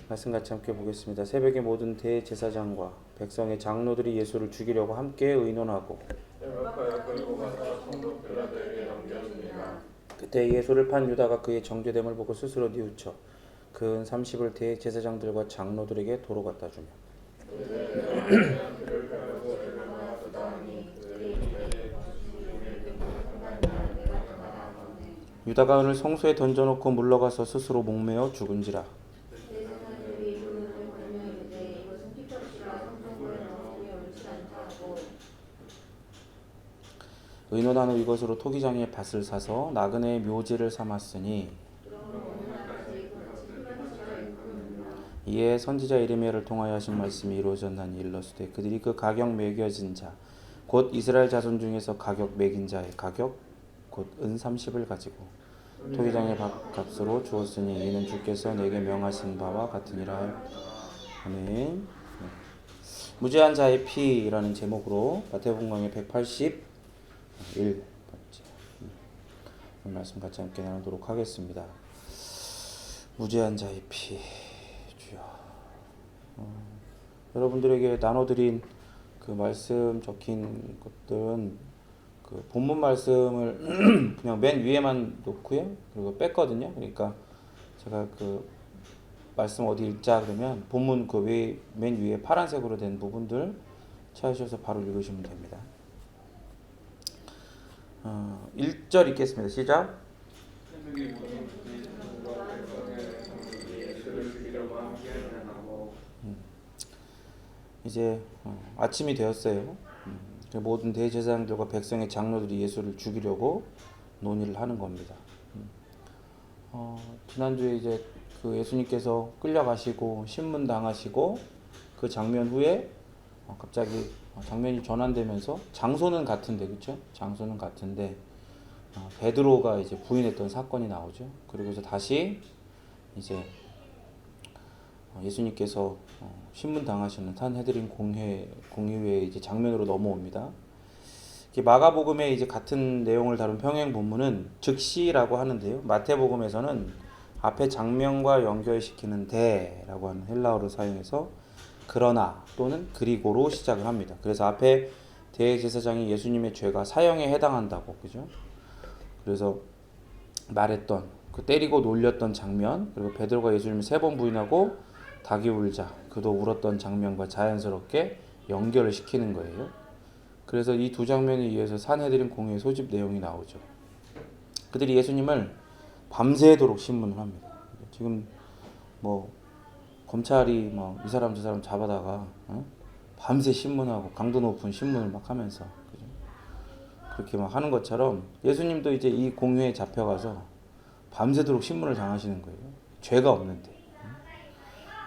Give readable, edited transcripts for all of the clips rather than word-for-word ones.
말씀 같이 함께 보겠습니다. 새벽에 모든 대제사장과 백성의 장로들이 예수를 죽이려고 함께 의논하고 그때 예수를 판 유다가 그의 정죄됨을 보고 스스로 뉘우쳐 그 은 30을 대제사장들과 장로들에게 도로 갖다 주며 유다가 은을 성소에 던져놓고 물러가서 스스로 목매어 죽은지라. 의논한 후 이것으로 토기장의 밭을 사서 나그네의 묘지를 삼았으니 이에 선지자 이르미야를 통하여 하신 말씀이 이루어졌나니 일러스되 그들이 그 가격 매겨진 자 곧 이스라엘 자손 중에서 가격 매긴 자의 가격 곧 은 30을 가지고 토기장의 값으로 주었으니 이는 주께서 내게 명하신 바와 같으니라. 아멘. 무죄한 자의 피라는 제목으로 마태복음 강의 181번째 말씀 같이 함께 나누도록 하겠습니다. 무죄한 자의 피 주여. 여러분들에게 나눠드린 그 말씀 적힌 것들은 그 본문 말씀을 그냥 맨 위에만 놓고요. 그리고 뺐거든요. 그러니까 제가 그 말씀 어디 읽자 그러면 본문 그 맨 위에 파란색으로 된 부분들 찾으셔서 바로 읽으시면 됩니다. 1절 읽겠습니다. 시작. 이제 아침이 되었어요. 모든 대제사장들과 백성의 장로들이 예수를 죽이려고 논의를 하는 겁니다. 지난주에 이제 그 예수님께서 끌려가시고 신문 당하시고 그 장면 후에 갑자기 장면이 전환되면서 장소는 같은데 그렇죠? 장소는 같은데 베드로가 이제 부인했던 사건이 나오죠. 그리고서 다시 이제 예수님께서 신문 당하시는 산헤드린 공회의 이제 장면으로 넘어옵니다. 마가복음에 이제 같은 내용을 다룬 평행 본문은 즉시라고 하는데요. 마태복음에서는 앞에 장면과 연결시키는 대라고 하는 헬라어를 사용해서 그러나 또는 그리고로 시작을 합니다. 그래서 앞에 대제사장이 예수님의 죄가 사형에 해당한다고 그죠? 그래서 말했던 그 때리고 놀렸던 장면 그리고 베드로가 예수님을 3번 부인하고 닭이 울자 그도 울었던 장면과 자연스럽게 연결을 시키는 거예요. 그래서 이 두 장면에 의해서 산헤드린 공회의 소집 내용이 나오죠. 그들이 예수님을 밤새도록 신문을 합니다. 지금 뭐 검찰이 뭐 이 사람 저 사람 잡아다가 밤새 신문하고 강도 높은 신문을 막 하면서 그죠? 그렇게 막 하는 것처럼 예수님도 이제 이 공회에 잡혀가서 밤새도록 신문을 당하시는 거예요. 죄가 없는데.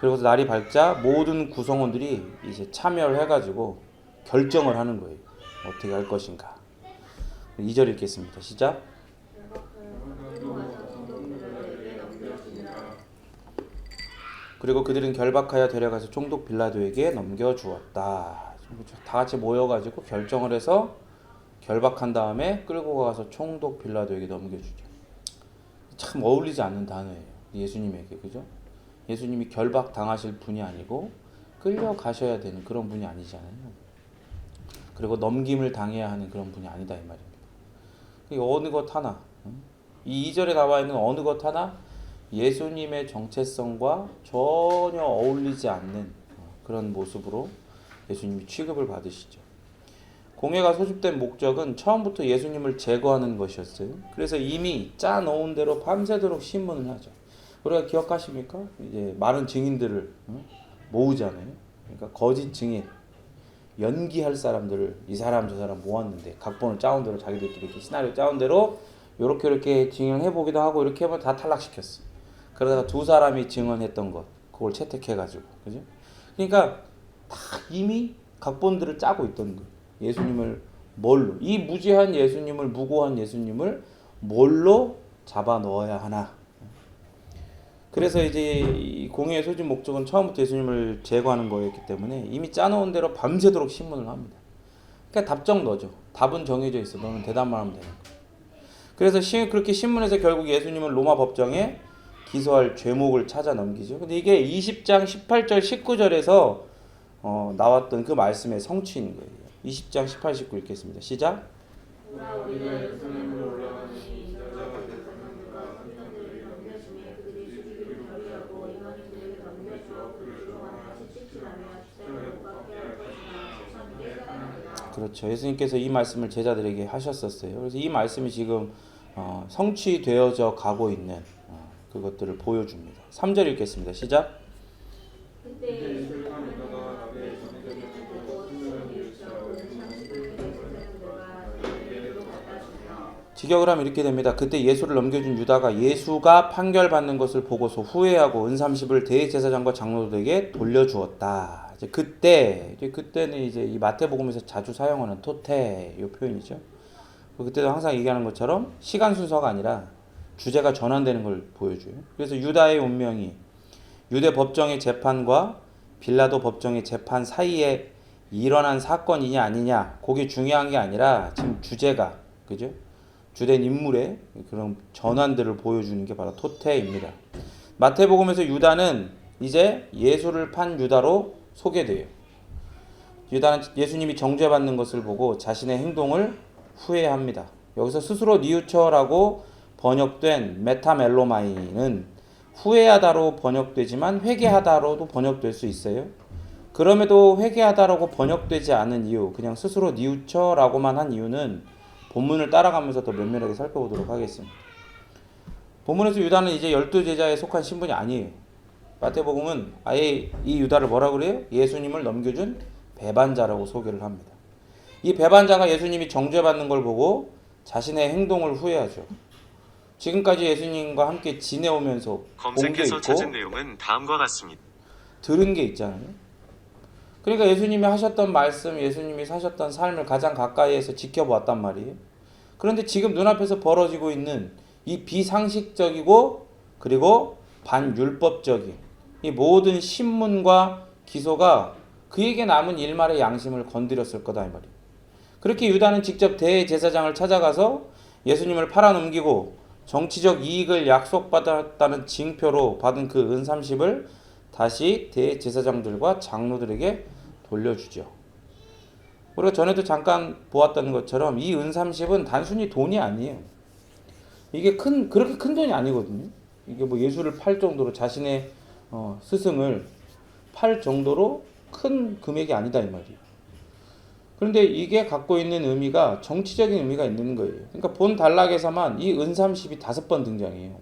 그리고 날이 밝자 모든 구성원들이 이제 참여를 해가지고 결정을 하는 거예요. 어떻게 할 것인가. 2절 읽겠습니다. 시작. 그리고 그들은 결박하여 데려가서 총독 빌라도에게 넘겨주었다. 다 같이 모여가지고 결정을 해서 결박한 다음에 끌고 가서 총독 빌라도에게 넘겨주죠. 참 어울리지 않는 단어예요. 예수님에게 그죠? 예수님이 결박 당하실 분이 아니고 끌려가셔야 되는 그런 분이 아니잖아요. 그리고 넘김을 당해야 하는 그런 분이 아니다 이 말입니다. 어느 것 하나 이 2절에 나와 있는 어느 것 하나 예수님의 정체성과 전혀 어울리지 않는 그런 모습으로 예수님이 취급을 받으시죠. 공회가 소집된 목적은 처음부터 예수님을 제거하는 것이었어요. 그래서 이미 짜놓은 대로 밤새도록 신문을 하죠. 우리가 기억하십니까? 이제 많은 증인들을 모으잖아요. 그러니까 거짓 증인, 연기할 사람들을 이 사람 저 사람 모았는데 각본을 짜온 대로 자기들끼리 이렇게 시나리오 짜온 대로 이렇게 증언을 해보기도 하고 이렇게 하면 다 탈락시켰어. 그러다가 2사람이 증언했던 것 그걸 채택해가지고 그죠? 그러니까 다 이미 각본들을 짜고 있던 거예요. 예수님을 뭘로 이 무지한 예수님을 무고한 예수님을 뭘로 잡아 넣어야 하나. 그래서 이제 이 공회의 소집 목적은 처음부터 예수님을 제거하는 거였기 때문에 이미 짜놓은 대로 밤새도록 신문을 합니다. 그러니까 답정 너죠. 답은 정해져 있어. 너는 대답만 하면 되는 거야. 그래서 그렇게 신문해서 결국 예수님은 로마 법정에 기소할 죄목을 찾아 넘기죠. 근데 이게 20장 18절 19절에서 나왔던 그 말씀의 성취인 거예요. 20장 18, 19 읽겠습니다. 시작. 그렇죠. 예수님께서 이 말씀을 제자들에게 하셨었어요. 그래서 이 말씀이 지금 성취되어져 가고 있는 그것들을 보여줍니다. 3절 읽겠습니다. 시작. 직역을 하면 이렇게 됩니다. 그때 예수를 넘겨준 유다가 예수가 판결받는 것을 보고서 후회하고 은30을 대제사장과 장로들에게 돌려주었다. 이제 그때는 이제 이 마태복음에서 자주 사용하는 토테 이 표현이죠. 그때도 항상 얘기하는 것처럼 시간 순서가 아니라 주제가 전환되는 걸 보여줘요. 그래서 유다의 운명이 유대 법정의 재판과 빌라도 법정의 재판 사이에 일어난 사건이냐 아니냐 그게 중요한 게 아니라 지금 주제가 그죠? 주된 인물의 그런 전환들을 보여주는 게 바로 토테입니다. 마태복음에서 유다는 이제 예수를 판 유다로 소개돼요. 유다는 예수님이 정죄받는 것을 보고 자신의 행동을 후회합니다. 여기서 스스로 니우처라고 번역된 메타멜로마이는 후회하다로 번역되지만 회개하다로도 번역될 수 있어요. 그럼에도 회개하다라고 번역되지 않은 이유, 그냥 스스로 니우처라고만 한 이유는 본문을 따라가면서 더 면밀하게 살펴보도록 하겠습니다. 본문에서 유다는 이제 12제자에 속한 신분이 아니에요. 마태복음은 아예 이 유다를 뭐라 그래요? 예수님을 넘겨준 배반자라고 소개를 합니다. 이 배반자가 예수님이 정죄받는 걸 보고 자신의 행동을 후회하죠. 지금까지 예수님과 함께 지내오면서 검색해서 찾은 내용은 다음과 같습니다. 들은 게 있잖아요. 그러니까 예수님이 하셨던 말씀, 예수님이 사셨던 삶을 가장 가까이에서 지켜보았단 말이에요. 그런데 지금 눈앞에서 벌어지고 있는 이 비상식적이고 그리고 반율법적인 이 모든 신문과 기소가 그에게 남은 일말의 양심을 건드렸을 거다 이 말이에요. 그렇게 유다는 직접 대제사장을 찾아가서 예수님을 팔아넘기고 정치적 이익을 약속받았다는 징표로 받은 그 은30을 다시 대제사장들과 장로들에게 돌려주죠. 우리가 전에도 잠깐 보았던 것처럼 이 은30은 단순히 돈이 아니에요. 이게 그렇게 큰 돈이 아니거든요. 이게 뭐 예수를 팔 정도로 자신의 스승을 팔 정도로 큰 금액이 아니다 이 말이에요. 그런데 이게 갖고 있는 의미가 정치적인 의미가 있는 거예요. 그러니까 본 단락에서만 이 은30이 5번 등장해요.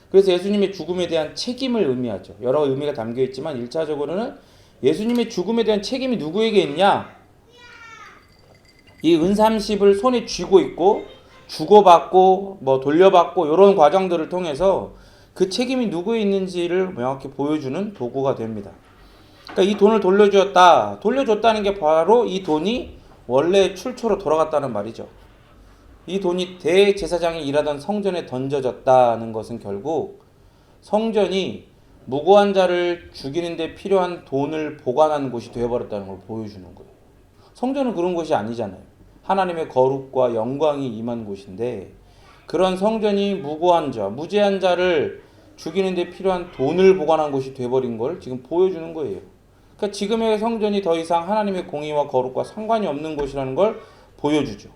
그래서 예수님의 죽음에 대한 책임을 의미하죠. 여러 의미가 담겨 있지만 1차적으로는 예수님의 죽음에 대한 책임이 누구에게 있냐? 이 은30을 손에 쥐고 있고 주고받고 뭐 돌려받고 이런 과정들을 통해서 그 책임이 누구에 있는지를 명확히 보여주는 도구가 됩니다. 그러니까 이 돈을 돌려줬다는 게 바로 이 돈이 원래 출처로 돌아갔다는 말이죠. 이 돈이 대제사장이 일하던 성전에 던져졌다는 것은 결국 성전이 무고한 자를 죽이는 데 필요한 돈을 보관하는 곳이 되어버렸다는 걸 보여주는 거예요. 성전은 그런 곳이 아니잖아요. 하나님의 거룩과 영광이 임한 곳인데 그런 성전이 무고한 자, 무죄한 자를 죽이는 데 필요한 돈을 보관한 곳이 되어버린 걸 지금 보여주는 거예요. 그러니까 지금의 성전이 더 이상 하나님의 공의와 거룩과 상관이 없는 곳이라는 걸 보여주죠.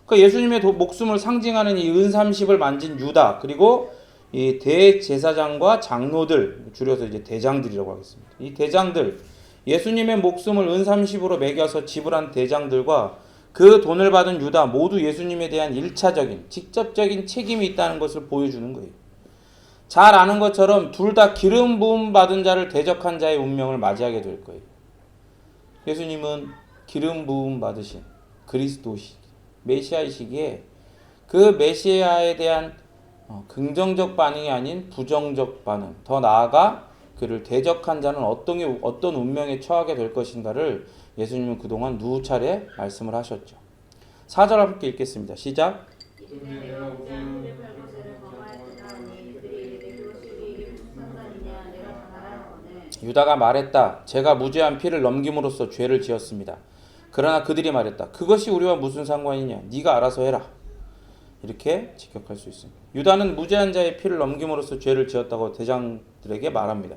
그러니까 예수님의 목숨을 상징하는 이 은30을 만진 유다, 그리고 이 대제사장과 장로들, 줄여서 이제 대장들이라고 하겠습니다. 이 대장들, 예수님의 목숨을 은30으로 매겨서 지불한 대장들과 그 돈을 받은 유다 모두 예수님에 대한 1차적인 직접적인 책임이 있다는 것을 보여주는 거예요. 잘 아는 것처럼 둘 다 기름 부음 받은 자를 대적한 자의 운명을 맞이하게 될 거예요. 예수님은 기름 부음 받으신 그리스도시 메시아이시기에 그 메시아에 대한 긍정적 반응이 아닌 부정적 반응, 더 나아가 그를 대적한 자는 어떤 운명에 처하게 될 것인가를 예수님은 그동안 누차례 말씀을 하셨죠. 4절 함께 읽겠습니다. 시작. 유다가 말했다. 제가 무죄한 피를 넘김으로써 죄를 지었습니다. 그러나 그들이 말했다. 그것이 우리와 무슨 상관이냐? 네가 알아서 해라. 이렇게 직역할 수 있습니다. 유다는 무죄한 자의 피를 넘김으로써 죄를 지었다고 대장들에게 말합니다.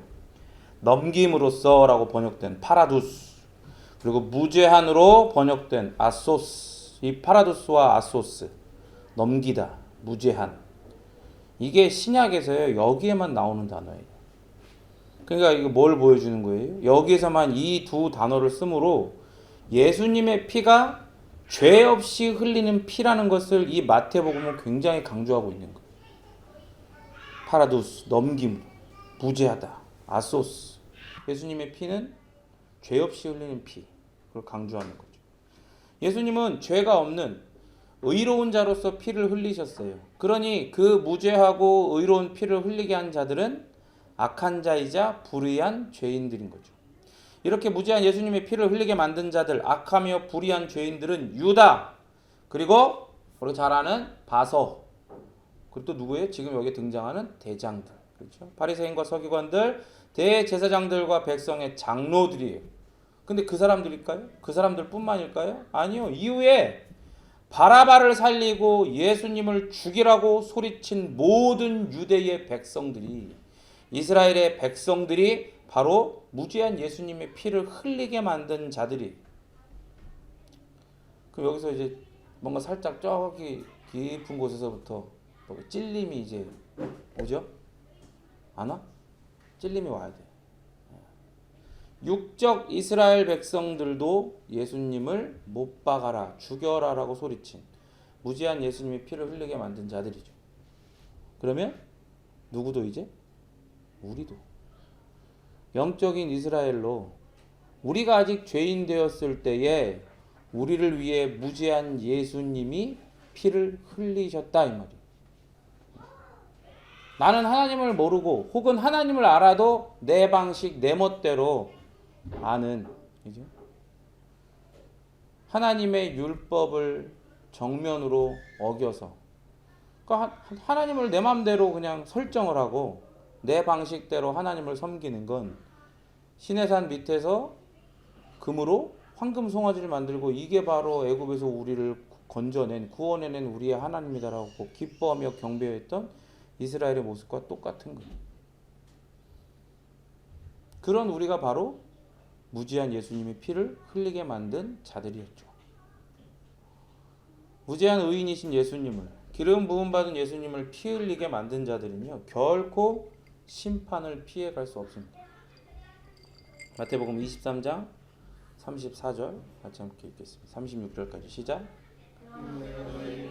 넘김으로써라고 번역된 파라두스, 그리고 무죄한으로 번역된 아소스. 이 파라두스와 아소스, 넘기다, 무죄한, 이게 신약에서요 여기에만 나오는 단어예요. 그러니까 이거 뭘 보여주는 거예요? 여기에서만 이 두 단어를 쓰므로 예수님의 피가 죄 없이 흘리는 피라는 것을 이 마태복음은 굉장히 강조하고 있는 거예요. 파라두스, 넘김, 무죄하다, 아소스. 예수님의 피는 죄 없이 흘리는 피, 그걸 강조하는 거죠. 예수님은 죄가 없는 의로운 자로서 피를 흘리셨어요. 그러니 그 무죄하고 의로운 피를 흘리게 한 자들은 악한 자이자 불의한 죄인들인 거죠. 이렇게 무죄한 예수님의 피를 흘리게 만든 자들, 악하며 불의한 죄인들은 유다, 그리고 우리가 잘 아는 바서, 그리고 또 누구예요? 지금 여기 등장하는 대장들, 그렇죠? 바리새인과 서기관들, 대제사장들과 백성의 장로들이에요. 근데 그 사람들일까요? 그 사람들뿐만일까요? 아니요. 이후에 바라바를 살리고 예수님을 죽이라고 소리친 모든 유대의 백성들이, 이스라엘의 백성들이 바로 무죄한 예수님의 피를 흘리게 만든 자들이. 그럼 여기서 이제 뭔가 살짝 저기 깊은 곳에서부터 찔림이 이제 오죠? 안 와? 찔림이 와야 돼. 육적 이스라엘 백성들도 예수님을 못 박아라, 죽여라라고 소리친 무죄한 예수님의 피를 흘리게 만든 자들이죠. 그러면 누구도 이제 우리도 영적인 이스라엘로 우리가 아직 죄인 되었을 때에 우리를 위해 무죄한 예수님이 피를 흘리셨다 이 말이에요. 나는 하나님을 모르고 혹은 하나님을 알아도 내 방식 내 멋대로 아는, 그죠? 하나님의 율법을 정면으로 어겨서, 그러니까 하나님을 내 마음대로 그냥 설정을 하고 내 방식대로 하나님을 섬기는 건 신의 산 밑에서 금으로 황금 송아지를 만들고 이게 바로 애굽에서 우리를 건져낸, 구원해낸 우리의 하나님이다라고 기뻐하며 경배했던 이스라엘의 모습과 똑같은 거예요. 그런 우리가 바로 무죄한 예수님의 피를 흘리게 만든 자들이었죠. 무죄한 의인이신 예수님을, 기름 부음 받은 예수님을 피 흘리게 만든 자들은요 결코 심판을 피해갈 수 없습니다. 마태복음 23장 34절 같이 함께 읽겠습니다. 36절까지 시작.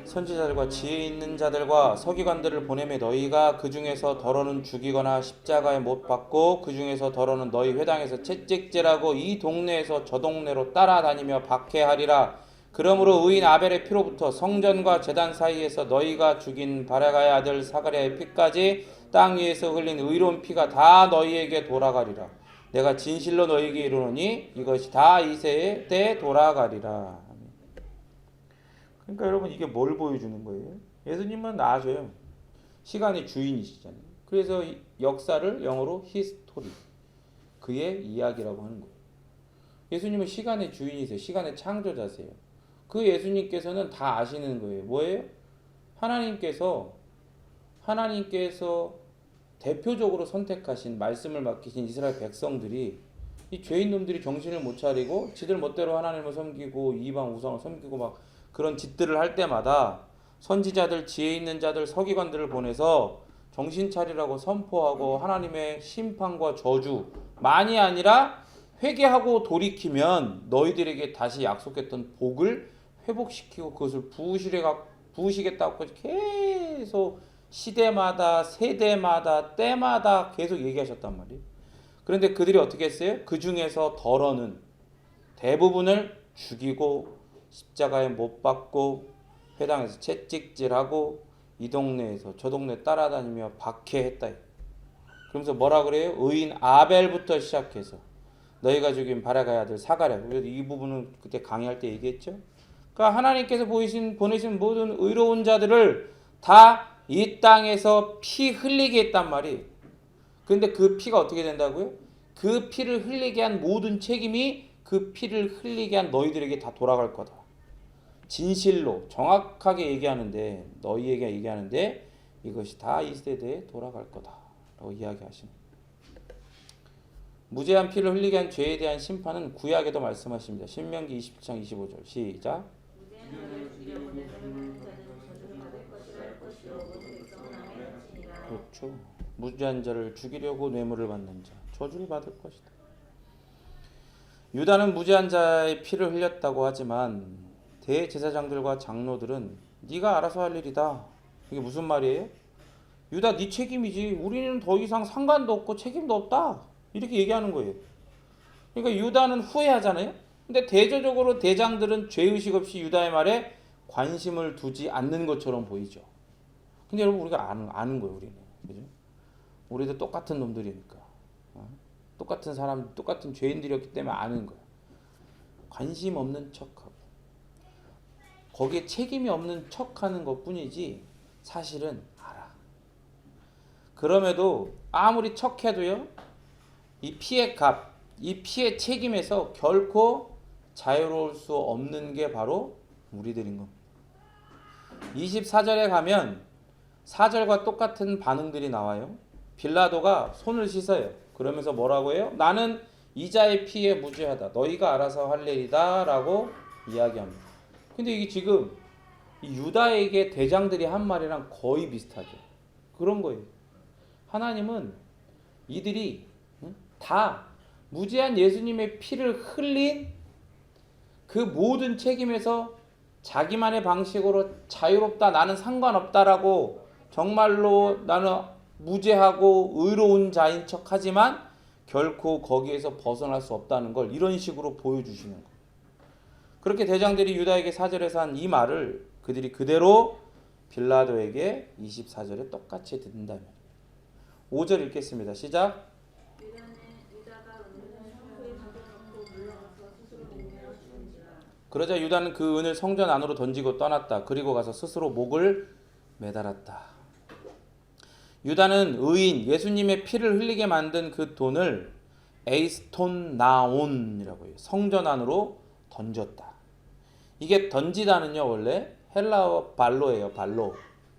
선지자들과 지혜 있는 자들과 서기관들을 보내매 너희가 그 중에서 더러는 죽이거나 십자가에 못 박고 그 중에서 더러는 너희 회당에서 채찍질하고 이 동네에서 저 동네로 따라다니며 박해하리라. 그러므로 의인 아벨의 피로부터 성전과 제단 사이에서 너희가 죽인 바라가의 아들 사가랴의 피까지 땅 위에서 흘린 의로운 피가 다 너희에게 돌아가리라. 내가 진실로 너희에게 이르노니 이것이 다 이 세대 돌아가리라. 그러니까 여러분 이게 뭘 보여주는 거예요? 예수님은 아셔요. 시간의 주인이시잖아요. 그래서 역사를 영어로 히스토리, 그의 이야기라고 하는 거예요. 예수님은 시간의 주인이세요. 시간의 창조자세요. 그 예수님께서는 다 아시는 거예요. 뭐예요? 하나님께서 대표적으로 선택하신, 말씀을 맡기신 이스라엘 백성들이, 이 죄인놈들이 정신을 못 차리고 지들 멋대로 하나님을 섬기고 이방 우상을 섬기고 막 그런 짓들을 할 때마다 선지자들, 지혜 있는 자들, 서기관들을 보내서 정신 차리라고 선포하고 하나님의 심판과 저주만이 아니라 회개하고 돌이키면 너희들에게 다시 약속했던 복을 회복시키고 그것을 부으시겠다고 계속 시대마다 세대마다 때마다 계속 얘기하셨단 말이에요. 그런데 그들이 어떻게 했어요? 그 중에서 덜어는 대부분을 죽이고 십자가에 못 박고 회당에서 채찍질하고 이 동네에서 저 동네 따라다니며 박해했다. 그러면서 뭐라 그래요? 의인 아벨부터 시작해서 너희가 죽인 바라가의 아들 사가랴. 그래서 이 부분은 그때 강의할 때 얘기했죠. 그러니까 하나님께서 보내신 모든 의로운 자들을 다 이 땅에서 피 흘리게 했단 말이에요. 그런데 그 피가 어떻게 된다고요? 그 피를 흘리게 한 모든 책임이 그 피를 흘리게 한 너희들에게 다 돌아갈 거다. 진실로 정확하게 얘기하는데 너희에게 얘기하는데 이것이 다 이 세대에 돌아갈 거다라고 이야기하십니다. 무죄한 피를 흘리게 한 죄에 대한 심판은 구약에도 말씀하십니다. 신명기 27장 25절 시작. 그렇죠. 무죄한 자를 죽이려고 뇌물을 받는 자 저주를 받을 것이다. 유다는 무죄한 자의 피를 흘렸다고 하지만 대제사장들과 장로들은 네가 알아서 할 일이다. 이게 무슨 말이에요? 유다 네 책임이지. 우리는 더 이상 상관도 없고 책임도 없다. 이렇게 얘기하는 거예요. 그러니까 유다는 후회하잖아요. 근데 대조적으로 대장들은 죄의식 없이 유다의 말에 관심을 두지 않는 것처럼 보이죠. 근데 여러분 우리가 아는 거예요. 우리는. 그죠? 우리도 똑같은 놈들이니까. 똑같은 사람, 똑같은 죄인들이었기 때문에 아는 거예요. 관심 없는 척하고 거기에 책임이 없는 척하는 것뿐이지 사실은 알아. 그럼에도 아무리 척해도요. 이 피의 값, 이 피의 책임에서 결코 자유로울 수 없는 게 바로 우리들인 겁니다. 24절에 가면 4절과 똑같은 반응들이 나와요. 빌라도가 손을 씻어요. 그러면서 뭐라고 해요? 나는 이자의 피에 무죄하다. 너희가 알아서 할 일이다 라고 이야기합니다. 근데 이게 지금 이 유다에게 대장들이 한 말이랑 거의 비슷하죠. 그런 거예요. 하나님은 이들이 다 무죄한 예수님의 피를 흘린 그 모든 책임에서 자기만의 방식으로 자유롭다, 나는 상관없다라고 정말로 나는 무죄하고 의로운 자인 척하지만 결코 거기에서 벗어날 수 없다는 걸 이런 식으로 보여주시는 거예요. 그렇게 대장들이 유다에게 4절에서 한 이 말을 그들이 그대로 빌라도에게 24절에 똑같이 듣는다면 5절 읽겠습니다. 시작. 그러자 유다는 그 은을 성전 안으로 던지고 떠났다. 그리고 가서 스스로 목을 매달았다. 유다는 의인 예수님의 피를 흘리게 만든 그 돈을 에이스톤나온이라고 해요. 성전 안으로 던졌다. 이게 던지다는요 원래 헬라어 발로예요.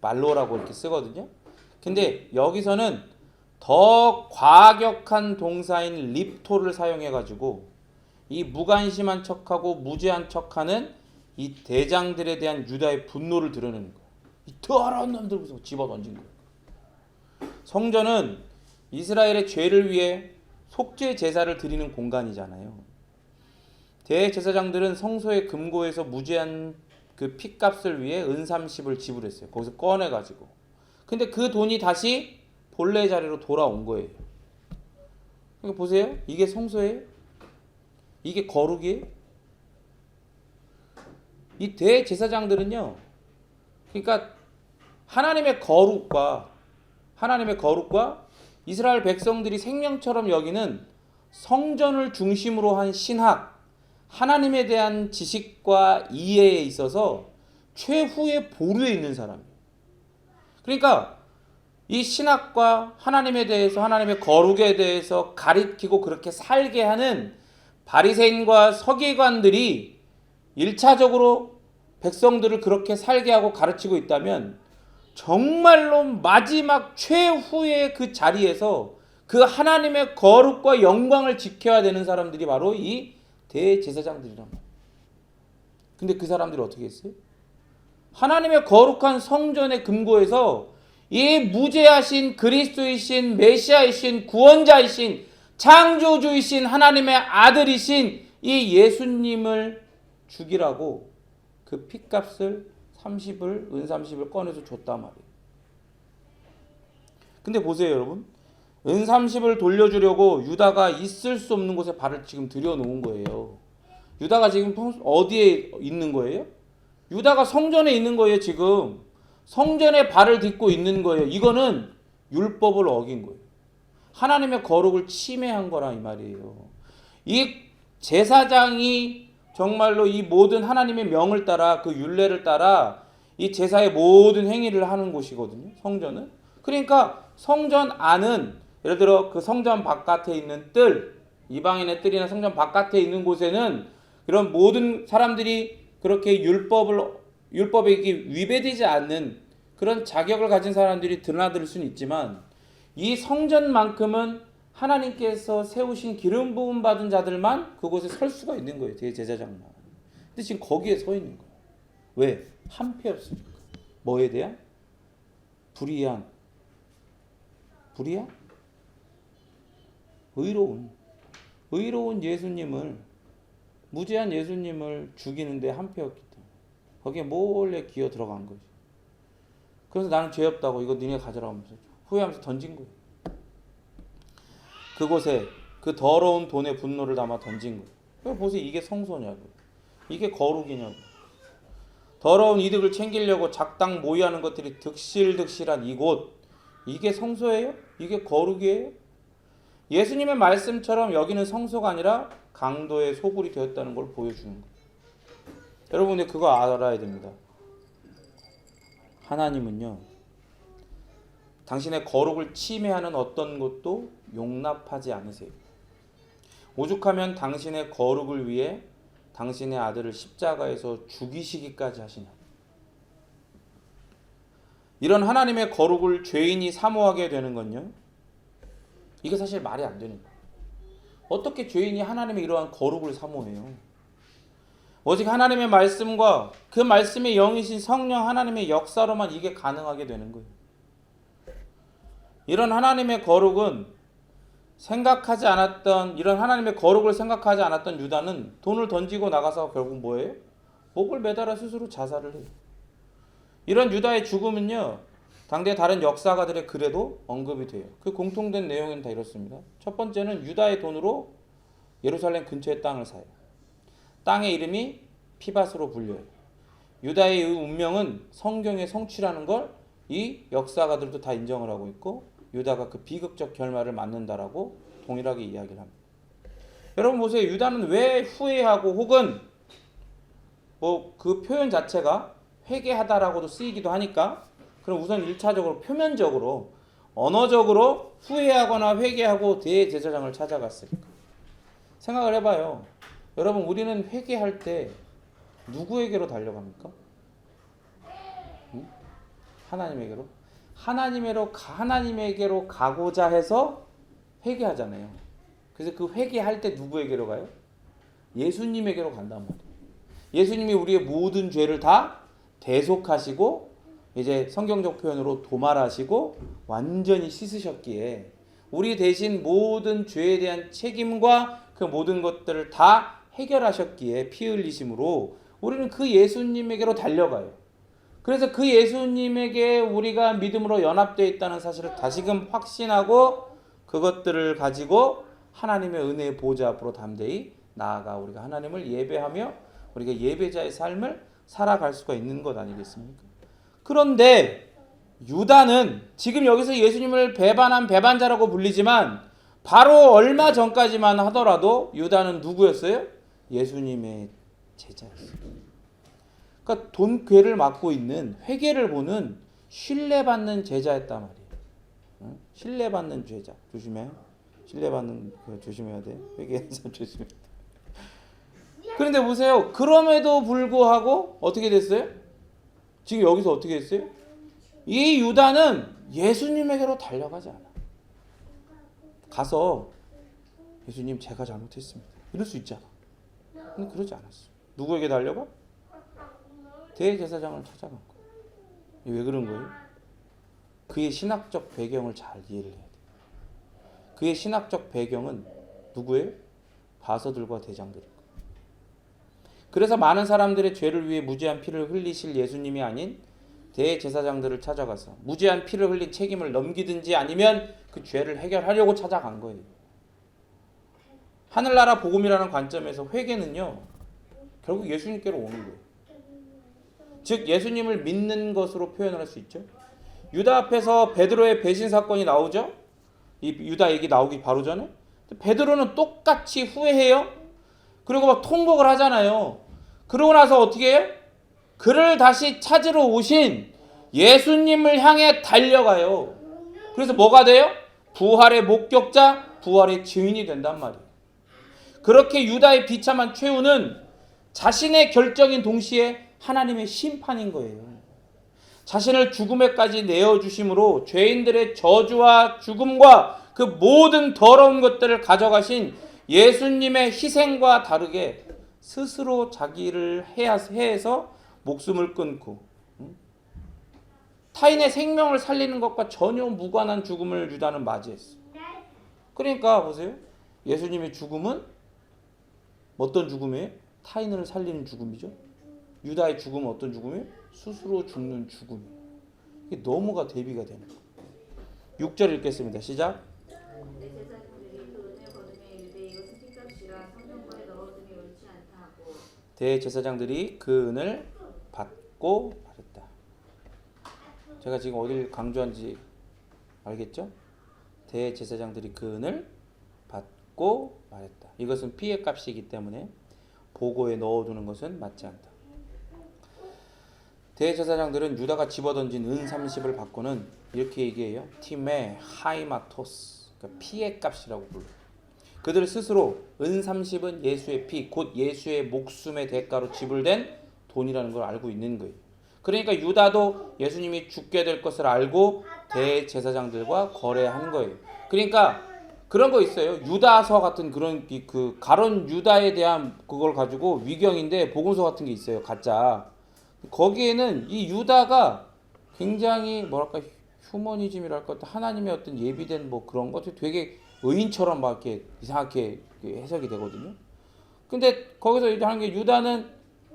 발로라고 이렇게 쓰거든요. 근데 여기서는 더 과격한 동사인 립토를 사용해 가지고 이 무관심한 척하고 무죄한 척하는 이 대장들에 대한 유다의 분노를 드러내는 거예요. 이 더러운 놈들 무슨 집어 던진 거예요. 성전은 이스라엘의 죄를 위해 속죄 제사를 드리는 공간이잖아요. 대제사장들은 성소의 금고에서 무죄한 그 핏값을 위해 은삼십을 지불했어요. 거기서 꺼내 가지고. 근데 그 돈이 다시 본래 자리로 돌아온 거예요. 그러니까 보세요. 이게 성소예요? 이게 거룩이에요? 이 대제사장들은요. 그러니까 하나님의 거룩과 이스라엘 백성들이 생명처럼 여기는 성전을 중심으로 한 신학, 하나님에 대한 지식과 이해에 있어서 최후의 보루에 있는 사람이에요. 그러니까 이 신학과 하나님에 대해서 하나님의 거룩에 대해서 가리키고 그렇게 살게 하는 바리새인과 서기관들이 1차적으로 백성들을 그렇게 살게 하고 가르치고 있다면 정말로 마지막 최후의 그 자리에서 그 하나님의 거룩과 영광을 지켜야 되는 사람들이 바로 이 대제사장들이란 말이에요. 근데 그 사람들이 어떻게 했어요? 하나님의 거룩한 성전의 금고에서 이 무죄하신 그리스도이신 메시아이신 구원자이신 창조주이신 하나님의 아들이신 이 예수님을 죽이라고 그 핏값을 은30을 꺼내서 줬단 말이에요. 근데 보세요 여러분. 은30을 돌려주려고 유다가 있을 수 없는 곳에 발을 지금 들여놓은 거예요. 유다가 지금 어디에 있는 거예요? 유다가 성전에 있는 거예요. 지금 성전에 발을 딛고 있는 거예요. 이거는 율법을 어긴 거예요. 하나님의 거룩을 침해한 거라 이 말이에요. 이 제사장이 정말로 이 모든 하나님의 명을 따라 그 율례를 따라 이 제사의 모든 행위를 하는 곳이거든요. 성전은. 그러니까 성전 안은 예를 들어 그 성전 바깥에 있는 뜰, 이방인의 뜰이나 성전 바깥에 있는 곳에는 이런 모든 사람들이 그렇게 율법에 위배되지 않는 그런 자격을 가진 사람들이 드나들 수는 있지만 이 성전만큼은 하나님께서 세우신 기름 부음 받은 자들만 그곳에 설 수가 있는 거예요. 대제사장만. 근데 지금 거기에 서 있는 거예요. 왜? 한패 없으니까. 뭐에 대한? 불의한? 의로운 예수님을, 무죄한 예수님을 죽이는데 한패였기 때문에 거기에 몰래 기어 들어간 거지. 그래서 나는 죄 없다고 이거 니네 가져라 하면서 후회하면서 던진 거예요. 그곳에 그 더러운 돈의 분노를 담아 던진 거예요. 그러니까 보세요. 이게 성소냐고. 이게 거룩이냐고. 더러운 이득을 챙기려고 작당 모의하는 것들이 득실득실한 이곳, 이게 성소예요? 이게 거룩이에요? 예수님의 말씀처럼 여기는 성소가 아니라 강도의 소굴이 되었다는 걸 보여주는 거예요. 여러분 근데 그거 알아야 됩니다. 하나님은요, 당신의 거룩을 침해하는 어떤 것도 용납하지 않으세요. 오죽하면 당신의 거룩을 위해 당신의 아들을 십자가에서 죽이시기까지 하시나. 이런 하나님의 거룩을 죄인이 사모하게 되는 건요, 이게 사실 말이 안 되는 거예요. 어떻게 죄인이 하나님의 이러한 거룩을 사모해요? 오직 하나님의 말씀과 그 말씀의 영이신 성령 하나님의 역사로만 이게 가능하게 되는 거예요. 이런 하나님의 거룩은 이런 하나님의 거룩을 생각하지 않았던 유다는 돈을 던지고 나가서 결국 뭐예요? 목을 매달아 스스로 자살을 해요. 이런 유다의 죽음은요, 당대 다른 역사가들의 글에도 언급이 돼요. 그 공통된 내용은 다 이렇습니다. 첫 번째는 유다의 돈으로 예루살렘 근처의 땅을 사요. 땅의 이름이 피밧으로 불려요. 유다의 이 운명은 성경의 성취라는 걸 이 역사가들도 다 인정을 하고 있고, 유다가 그 비극적 결말을 맞는다라고 동일하게 이야기를 합니다. 여러분 보세요. 유다는 왜 후회하고 혹은 뭐 그 표현 자체가 회개하다라고도 쓰이기도 하니까, 그럼 우선 1차적으로 표면적으로 언어적으로 후회하거나 회개하고 대제사장을 찾아갔을까? 생각을 해봐요. 여러분 우리는 회개할 때 누구에게로 달려갑니까? 하나님에게로? 하나님에게로 가고자 해서 회개하잖아요. 그래서 그 회개할 때 누구에게로 가요? 예수님에게로 간단 말이에요. 예수님이 우리의 모든 죄를 다 대속하시고 이제 성경적 표현으로 도말하시고 완전히 씻으셨기에 우리 대신 모든 죄에 대한 책임과 그 모든 것들을 다 해결하셨기에 피 흘리심으로 우리는 그 예수님에게로 달려가요. 그래서 그 예수님에게 우리가 믿음으로 연합되어 있다는 사실을 다시금 확신하고 그것들을 가지고 하나님의 은혜의 보좌 앞으로 담대히 나아가 우리가 하나님을 예배하며 우리가 예배자의 삶을 살아갈 수가 있는 것 아니겠습니까? 그런데 유다는 지금 여기서 예수님을 배반한 배반자라고 불리지만 바로 얼마 전까지만 하더라도 유다는 누구였어요? 예수님의 제자였어요. 그러니까 돈괴를 맡고 있는, 회개를 보는 신뢰받는 제자였단 말이에요. 신뢰받는 제자. 조심해. 신뢰받는 거 조심해야 돼. 회개해서 조심해야 돼. 그런데 보세요. 그럼에도 불구하고 어떻게 됐어요? 지금 여기서 어떻게 됐어요? 이 유다는 예수님에게로 달려가지 않아. 가서 예수님 제가 잘못했습니다. 이럴 수 있잖아. 근데 그러지 않았어. 누구에게 달려가? 대제사장을 찾아간 거예요. 왜 그런 거예요? 그의 신학적 배경을 잘 이해를 해야 돼요. 그의 신학적 배경은 누구예요? 바서들과 대장들일 거예요. 그래서 많은 사람들의 죄를 위해 무죄한 피를 흘리실 예수님이 아닌 대제사장들을 찾아가서 무죄한 피를 흘린 책임을 넘기든지 아니면 그 죄를 해결하려고 찾아간 거예요. 하늘나라 복음이라는 관점에서 회개는요, 결국 예수님께로 오는 거예요. 즉 예수님을 믿는 것으로 표현을 할 수 있죠. 유다 앞에서 베드로의 배신 사건이 나오죠. 이 유다 얘기 나오기 바로 전에 베드로는 똑같이 후회해요. 그리고 막 통곡을 하잖아요. 그러고 나서 어떻게 해요? 그를 다시 찾으러 오신 예수님을 향해 달려가요. 그래서 뭐가 돼요? 부활의 목격자, 부활의 증인이 된단 말이에요. 그렇게 유다의 비참한 최후는 자신의 결정인 동시에 하나님의 심판인 거예요. 자신을 죽음에까지 내어주심으로 죄인들의 저주와 죽음과 그 모든 더러운 것들을 가져가신 예수님의 희생과 다르게 스스로 자기를 해해서 목숨을 끊고 타인의 생명을 살리는 것과 전혀 무관한 죽음을 유다는 맞이했어요. 그러니까 보세요. 예수님의 죽음은 어떤 죽음이에요? 타인을 살리는 죽음이죠. 유다의 죽음은 어떤 죽음이에요? 스스로 죽는 죽음이에요. 이게 너무가 대비가 되는 거예요. 6절 읽겠습니다. 시작. 대제사장들이 그 은을 받고 말했다. 제가 지금 어딜 강조한지 알겠죠? 대제사장들이 그 은을 받고 말했다. 이것은 피해 값이기 때문에 보고에 넣어두는 것은 맞지 않다. 대제사장들은 유다가 집어던진 은 30을 받고는 이렇게 얘기해요. 팀의 하이마토스, 그러니까 피해 값이라고 불러요. 그들 스스로 은 30은 예수의 피, 곧 예수의 목숨의 대가로 지불된 돈이라는 걸 알고 있는 거예요. 그러니까 유다도 예수님이 죽게 될 것을 알고 대제사장들과 거래한 거예요. 그러니까 그런 거 있어요. 유다서 같은 그런 그 가론 유다에 대한 그걸 가지고 위경인데 복음서 같은 게 있어요. 가짜. 거기에는 이 유다가 굉장히 뭐랄까 휴머니즘이랄까 하나님의 어떤 예비된 뭐 그런 것들 되게 의인처럼 막 이렇게 이상하게 해석이 되거든요. 근데 거기서 하는 게 유다는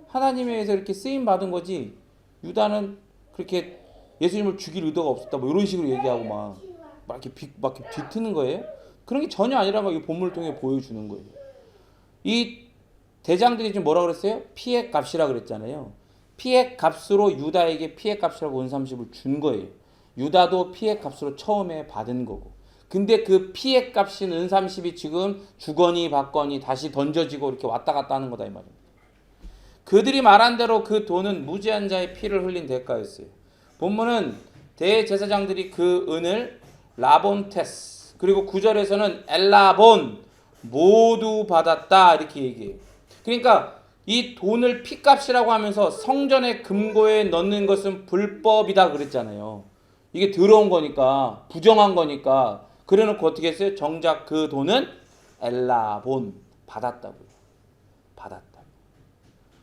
하나님에 의해서 이렇게 쓰임 받은 거지. 유다는 그렇게 예수님을 죽일 의도가 없었다. 뭐 이런 식으로 얘기하고 막 이렇게 비트는 거예요. 그런 게 전혀 아니라는 걸 이 본문을 통해 보여주는 거예요. 이 대장들이 지금 뭐라 그랬어요? 피해 값이라 그랬잖아요. 피해 값으로 유다에게 피해 값이라고 은 30을 준 거예요. 유다도 피해 값으로 처음에 받은 거고. 근데 그 피해 값인 은 30이 지금 주거니 받거니 다시 던져지고 이렇게 왔다 갔다 하는 거다 이 말입니다. 그들이 말한 대로 그 돈은 무지한 자의 피를 흘린 대가였어요. 본문은 대제사장들이 그 은을 라본테스 그리고 9절에서는 엘라본 모두 받았다 이렇게 얘기해요. 그러니까 이 돈을 피값이라고 하면서 성전의 금고에 넣는 것은 불법이다 그랬잖아요. 이게 더러운 거니까 부정한 거니까 그래놓고 어떻게 했어요? 정작 그 돈은 엘라본 받았다고요. 받았다.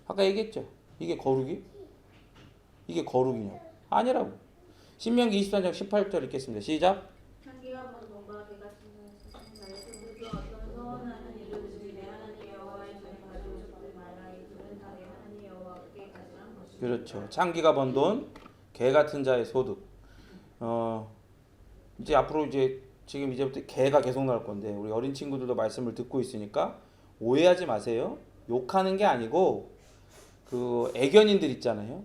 아까 얘기했죠. 이게 거룩이? 이게 거룩이냐고. 아니라고. 신명기 23장 18절 읽겠습니다. 시작. 그렇죠. 창기가 번 돈, 개 같은 자의 소득. 이제 앞으로 지금 이제부터 개가 계속 나올 건데 우리 어린 친구들도 말씀을 듣고 있으니까 오해하지 마세요. 욕하는 게 아니고 그 애견인들 있잖아요.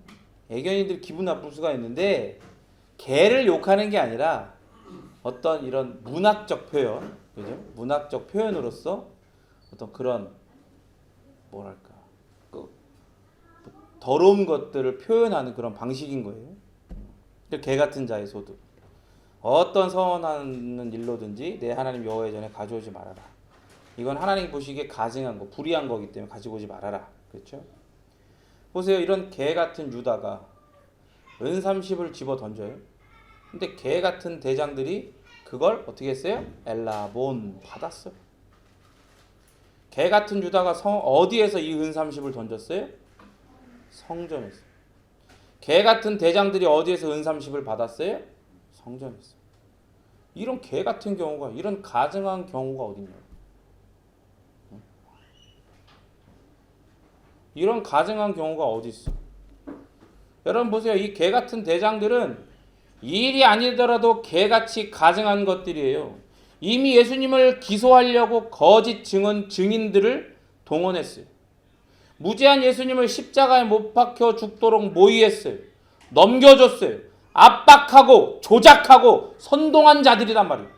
애견인들 기분 나쁠 수가 있는데 개를 욕하는 게 아니라 어떤 이런 문학적 표현, 그죠? 문학적 표현으로서 어떤 그런 뭐랄까 더러운 것들을 표현하는 그런 방식인 거예요. 개 같은 자의 소득. 어떤 선하는 일로든지 내 하나님 여호와의 전에 가져오지 말아라. 이건 하나님 보시기에 가증한 거, 불의한 거기 때문에 가지고 오지 말아라. 그렇죠? 보세요. 이런 개 같은 유다가 은 30을 집어 던져요. 근데 개 같은 대장들이 그걸 어떻게 했어요? 엘라본 받았어요. 개 같은 유다가 어디에서 이 은 30을 던졌어요? 성전에서. 개 같은 대장들이 어디에서 은 30을 받았어요? 성전에서. 이런 개 같은 경우가, 이런 가증한 경우가 어딨냐? 이런 가증한 경우가 어디 있어? 여러분 보세요. 이 개 같은 대장들은 일이 아니더라도 개같이 가증한 것들이에요. 이미 예수님을 기소하려고 거짓 증인들을 동원했어요. 무죄한 예수님을 십자가에 못 박혀 죽도록 모의했어요. 넘겨줬어요. 압박하고 조작하고 선동한 자들이란 말이에요.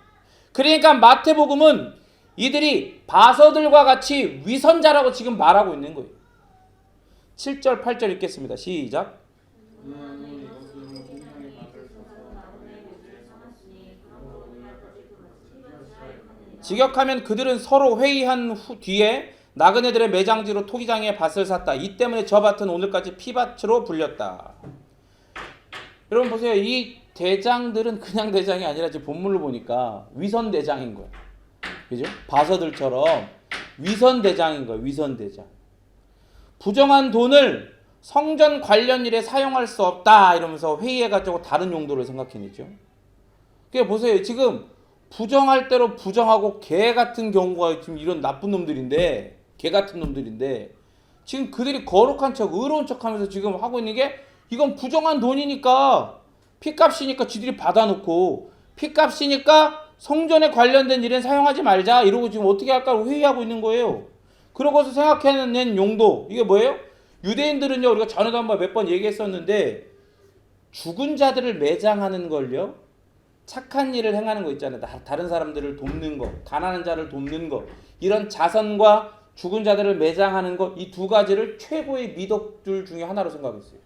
그러니까 마태복음은 이들이 바서들과 같이 위선자라고 지금 말하고 있는 거예요. 7절 8절 읽겠습니다. 시작. 직역하면 그들은 서로 회의한 뒤에 나그네들의 매장지로 토기장에 밭을 샀다. 이 때문에 저 밭은 오늘까지 피밭으로 불렸다. 여러분 보세요. 이 대장들은 그냥 대장이 아니라 지금 본문을 보니까 위선 대장인 거예요. 그죠? 바서들처럼 위선 대장인 거예요. 위선 대장. 부정한 돈을 성전 관련 일에 사용할 수 없다 이러면서 회의해가지고 다른 용도를 생각해냈죠. 그러니까 보세요. 지금 부정할 대로 부정하고 개 같은 경우가 지금 이런 나쁜 놈들인데, 개 같은 놈들인데 지금 그들이 거룩한 척, 의로운 척하면서 지금 하고 있는 게 이건 부정한 돈이니까 피값이니까 지들이 받아놓고 피값이니까 성전에 관련된 일엔 사용하지 말자 이러고 지금 어떻게 할까 회의하고 있는 거예요. 그러고서 생각해낸 용도 이게 뭐예요? 유대인들은요 우리가 전에도 한번 몇 번 얘기했었는데 죽은 자들을 매장하는 걸요 착한 일을 행하는 거 있잖아요. 다른 사람들을 돕는 거, 가난한 자를 돕는 거 이런 자선과 죽은 자들을 매장하는 것 이 두 가지를 최고의 미덕들 중에 하나로 생각했어요.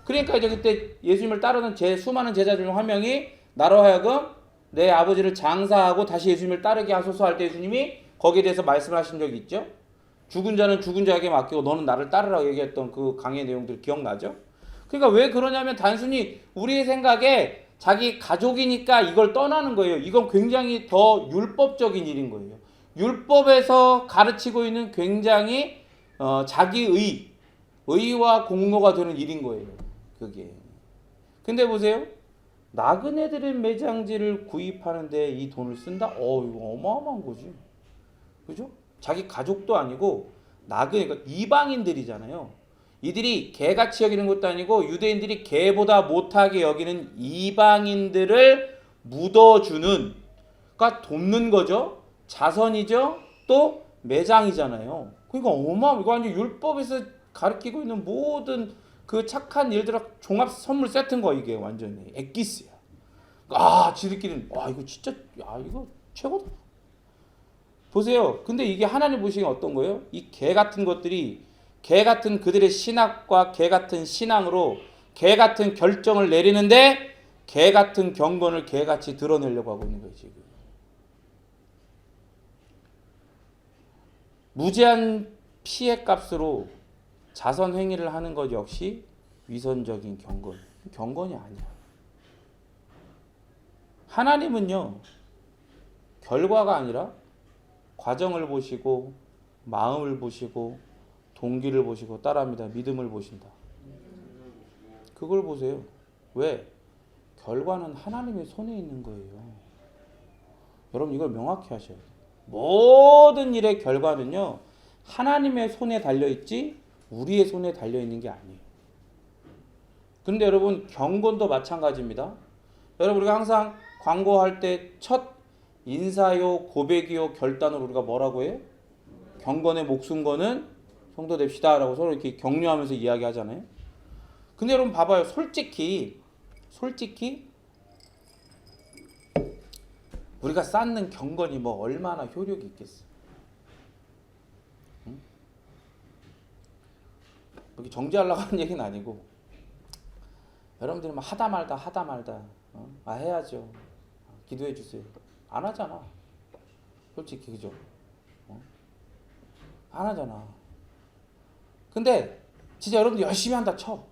그러니까 이제 그때 예수님을 따르는 수많은 제자 중 한 명이 나로 하여금 내 아버지를 장사하고 다시 예수님을 따르게 하소서 할 때 예수님이 거기에 대해서 말씀하신 적이 있죠. 죽은 자는 죽은 자에게 맡기고 너는 나를 따르라고 얘기했던 그 강의 내용들 기억나죠? 그러니까 왜 그러냐면 단순히 우리의 생각에 자기 가족이니까 이걸 떠나는 거예요. 이건 굉장히 더 율법적인 일인 거예요. 율법에서 가르치고 있는 굉장히 자기의 의와 공로가 되는 일인 거예요. 그게. 근데 보세요. 나그네들의 매장지를 구입하는데 이 돈을 쓴다? 이거 어마어마한 거지. 그죠? 자기 가족도 아니고 그러니까 이방인들이잖아요. 이들이 개같이 여기는 것도 아니고 유대인들이 개보다 못하게 여기는 이방인들을 묻어주는, 그러니까 돕는 거죠. 자선이죠. 또 매장이잖아요. 그러니까 이거 완전 율법에서 가르치고 있는 모든 그 착한 일들을 종합 선물 세트인 거 이게 완전히 엑기스야. 지들끼리는 이거 진짜 이거 최고다. 보세요. 근데 이게 하나님 보시기에 어떤 거예요? 이 개 같은 것들이 개 같은 그들의 신학과 개 같은 신앙으로 개 같은 결정을 내리는데 개 같은 경건을 개같이 드러내려고 하고 있는 거예요, 지금. 무제한 피해 값으로 자선 행위를 하는 것 역시 위선적인 경건이 아니야. 하나님은요, 결과가 아니라 과정을 보시고 마음을 보시고 동기를 보시고 따라합니다. 믿음을 보신다. 그걸 보세요. 왜? 결과는 하나님의 손에 있는 거예요. 여러분 이걸 명확히 하셔야 돼요. 모든 일의 결과는요 하나님의 손에 달려있지 우리의 손에 달려있는 게 아니에요. 근데 여러분 경건도 마찬가지입니다. 여러분 우리가 항상 광고할 때 첫 인사요 고백이요 결단으로 우리가 뭐라고 해요? 경건의 목숨 거는 성도 됩시다 라고 서로 이렇게 격려하면서 이야기하잖아요. 근데 여러분 봐봐요. 솔직히 우리가 쌓는 경건이 뭐 얼마나 효력이 있겠어. 응? 이렇게 정지하려고 하는 얘기는 아니고 여러분들이 막 하다 말다 해야죠. 기도해 주세요. 안 하잖아. 솔직히 그죠? 안 하잖아. 근데 진짜 여러분들 열심히 한다 쳐.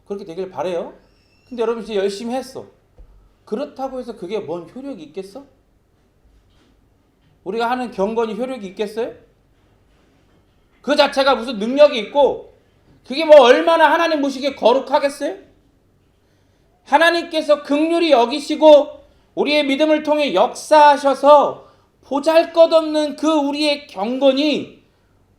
그렇게 되길 바래요. 근데 여러분 진짜 열심히 했어. 그렇다고 해서 그게 뭔 효력이 있겠어? 우리가 하는 경건이 효력이 있겠어요? 그 자체가 무슨 능력이 있고 그게 뭐 얼마나 하나님 보시기에 거룩하겠어요? 하나님께서 긍휼히 여기시고 우리의 믿음을 통해 역사하셔서 보잘것없는 그 우리의 경건이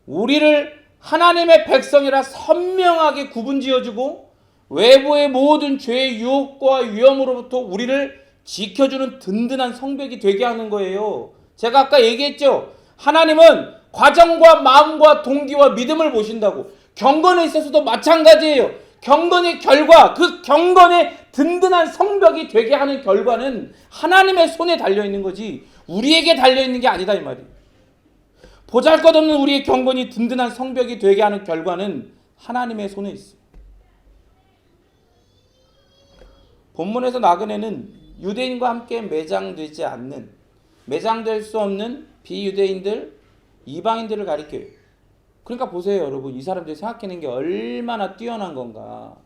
우리를 하나님의 백성이라 선명하게 구분지어주고 외부의 모든 죄의 유혹과 위험으로부터 우리를 지켜주는 든든한 성벽이 되게 하는 거예요. 제가 아까 얘기했죠. 하나님은 과정과 마음과 동기와 믿음을 보신다고. 경건에 있어서도 마찬가지예요. 경건의 결과, 그 경건의 든든한 성벽이 되게 하는 결과는 하나님의 손에 달려있는 거지 우리에게 달려있는 게 아니다 이 말이에요. 보잘것없는 우리의 경건이 든든한 성벽이 되게 하는 결과는 하나님의 손에 있어요. 본문에서 나그네는 유대인과 함께 매장되지 않는, 매장될 수 없는 비유대인들, 이방인들을 가리켜요. 그러니까 보세요 여러분, 이 사람들이 생각해낸 게 얼마나 뛰어난 건가.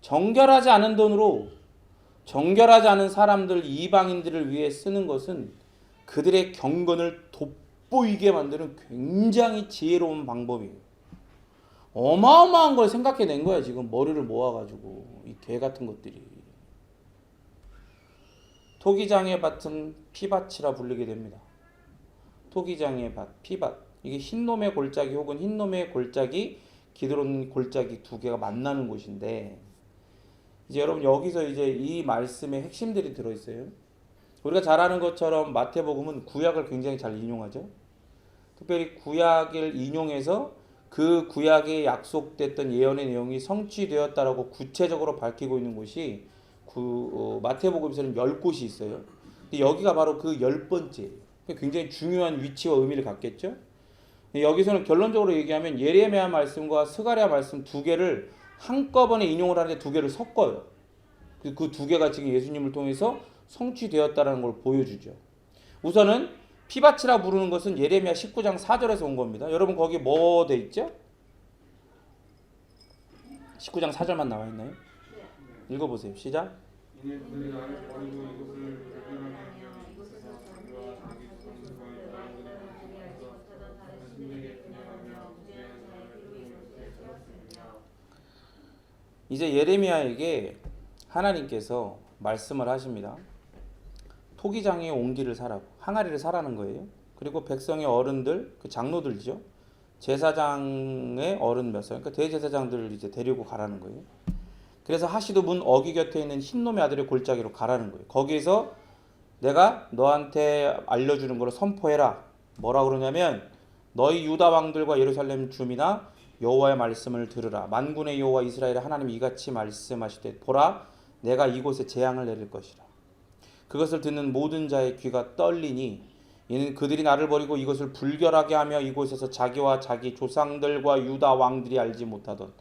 정결하지 않은 돈으로 정결하지 않은 사람들, 이방인들을 위해 쓰는 것은 그들의 경건을 돋보이게 만드는 굉장히 지혜로운 방법이에요. 어마어마한 걸 생각해낸 거야 지금, 머리를 모아가지고. 이 개 같은 것들이. 토기장의 밭은 피밭이라 불리게 됩니다. 토기장의 밭, 피밭. 이게 흰놈의 골짜기 혹은 흰놈의 골짜기, 기드론 골짜기 두 개가 만나는 곳인데, 이제 여러분 여기서 이제 이 말씀의 핵심들이 들어있어요. 우리가 잘 아는 것처럼 마태복음은 구약을 굉장히 잘 인용하죠. 특별히 구약을 인용해서 그 구약에 약속됐던 예언의 내용이 성취되었다라고 구체적으로 밝히고 있는 곳이 마태복음에서는 10곳이 있어요. 근데 여기가 바로 그 10번째예요. 굉장히 중요한 위치와 의미를 갖겠죠. 여기서는 결론적으로 얘기하면 예레미야 말씀과 스가랴 말씀 두 개를 한꺼번에 인용을 하는데 두 개를 섞어요. 그 두 개가 지금 예수님을 통해서 성취되었다는 걸 보여주죠. 우선은 피밭이라 부르는 것은 예레미야 19장 4절에서 온 겁니다. 여러분 거기 뭐 돼 있죠? 19장 4절만 나와 있나요? 읽어보세요. 시작. 이제 예레미야에게 하나님께서 말씀을 하십니다. 토기장에 옹기를 사라고, 항아리를 사라는 거예요. 그리고 백성의 어른들, 그 장로들이죠. 제사장의 어른 몇 살, 그러니까 대제사장들을 이제 데리고 가라는 거예요. 그래서 하시도 문 어기 곁에 있는 흰놈의 아들의 골짜기로 가라는 거예요. 거기에서 내가 너한테 알려주는 거를 선포해라. 뭐라 그러냐면 너희 유다 왕들과 예루살렘 주민아 여호와의 말씀을 들으라. 만군의 여호와 이스라엘의 하나님이 이같이 말씀하시되 보라 내가 이곳에 재앙을 내릴 것이라. 그것을 듣는 모든 자의 귀가 떨리니 이는 그들이 나를 버리고 이것을 불결하게 하며 이곳에서 자기와 자기 조상들과 유다 왕들이 알지 못하던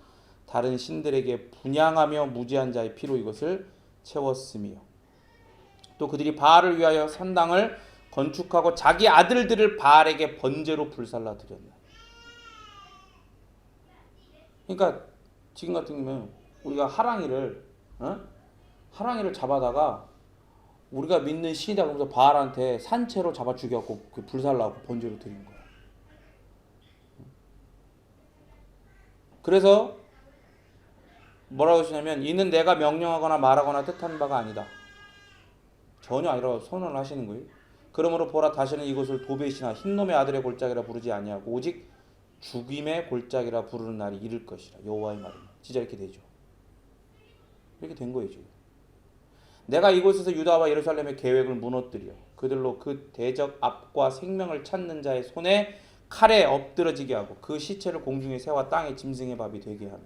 다른 신들에게 분향하며 무지한 자의 피로 이것을 채웠으며 또 그들이 바알을 위하여 산당을 건축하고 자기 아들들을 바알에게 번제로 불살라 드렸나. 그러니까 지금 같은 경우는 우리가 하랑이를 잡아다가 우리가 믿는 신이다 그러면서 바알한테 산채로 잡아 죽여갖고 그 불살라고 번제로 드리는 거야. 그래서 뭐라고 하시냐면 이는 내가 명령하거나 말하거나 뜻하는 바가 아니다. 전혀 아니라고 선언을 하시는 거예요. 그러므로 보라 다시는 이곳을 도벳이나 흰놈의 아들의 골짜기라 부르지 아니하고 오직 죽임의 골짜기라 부르는 날이 이를 것이라. 여호와의 말입니다. 진짜 이렇게 되죠. 이렇게 된 거예요 지금. 내가 이곳에서 유다와 예루살렘의 계획을 무너뜨려 그들로 그 대적 앞과 생명을 찾는 자의 손에 칼에 엎드러지게 하고 그 시체를 공중에 세워 땅에 짐승의 밥이 되게 하며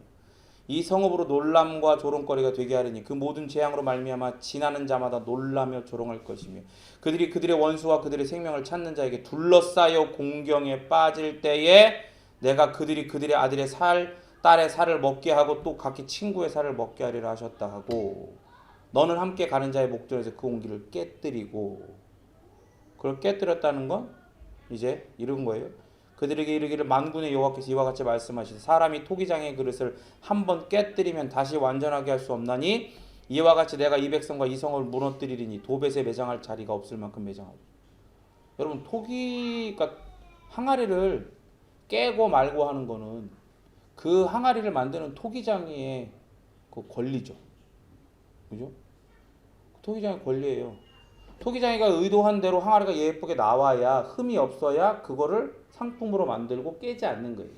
이 성읍으로 놀람과 조롱거리가 되게 하리니 그 모든 재앙으로 말미암아 지나는 자마다 놀라며 조롱할 것이며 그들이 그들의 원수와 그들의 생명을 찾는 자에게 둘러싸여 공경에 빠질 때에 내가 그들이 그들의 아들의 딸의 살을 먹게 하고 또 각기 친구의 살을 먹게 하리라 하셨다 하고 너는 함께 가는 자의 목전에서 그 온기를 깨뜨리고 그걸 깨뜨렸다는 건 이제 이런 거예요. 그들에게 이르기를 만군의 여호와께서 이와 같이 말씀하시되 사람이 토기장의 그릇을 한번 깨뜨리면 다시 완전하게 할 수 없나니 이와 같이 내가 이 백성과 이 성을 무너뜨리리니 도벳에 매장할 자리가 없을 만큼 매장하리라. 여러분 토기가 항아리를 깨고 말고 하는 거는 그 항아리를 만드는 토기장의 그 권리죠. 그죠? 토기장의 권리예요. 토기장이가 의도한 대로 항아리가 예쁘게 나와야 흠이 없어야 그거를 상품으로 만들고 깨지 않는 거예요.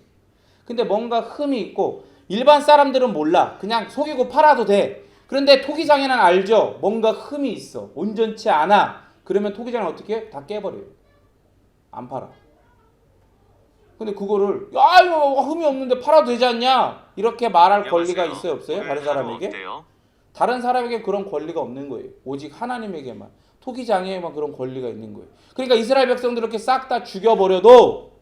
근데 뭔가 흠이 있고 일반 사람들은 몰라. 그냥 속이고 팔아도 돼. 그런데 토기장에는 알죠. 뭔가 흠이 있어. 온전치 않아. 그러면 토기장은 어떻게 해? 다 깨버려요. 안 팔아. 근데 그거를 야 이거 흠이 없는데 팔아도 되지 않냐? 이렇게 말할 권리가 있어요 없어요? 다른 사람에게? 다른 사람에게 그런 권리가 없는 거예요. 오직 하나님에게만. 토기장에만 그런 권리가 있는 거예요. 그러니까 이스라엘 백성들 이렇게 싹 다 죽여버려도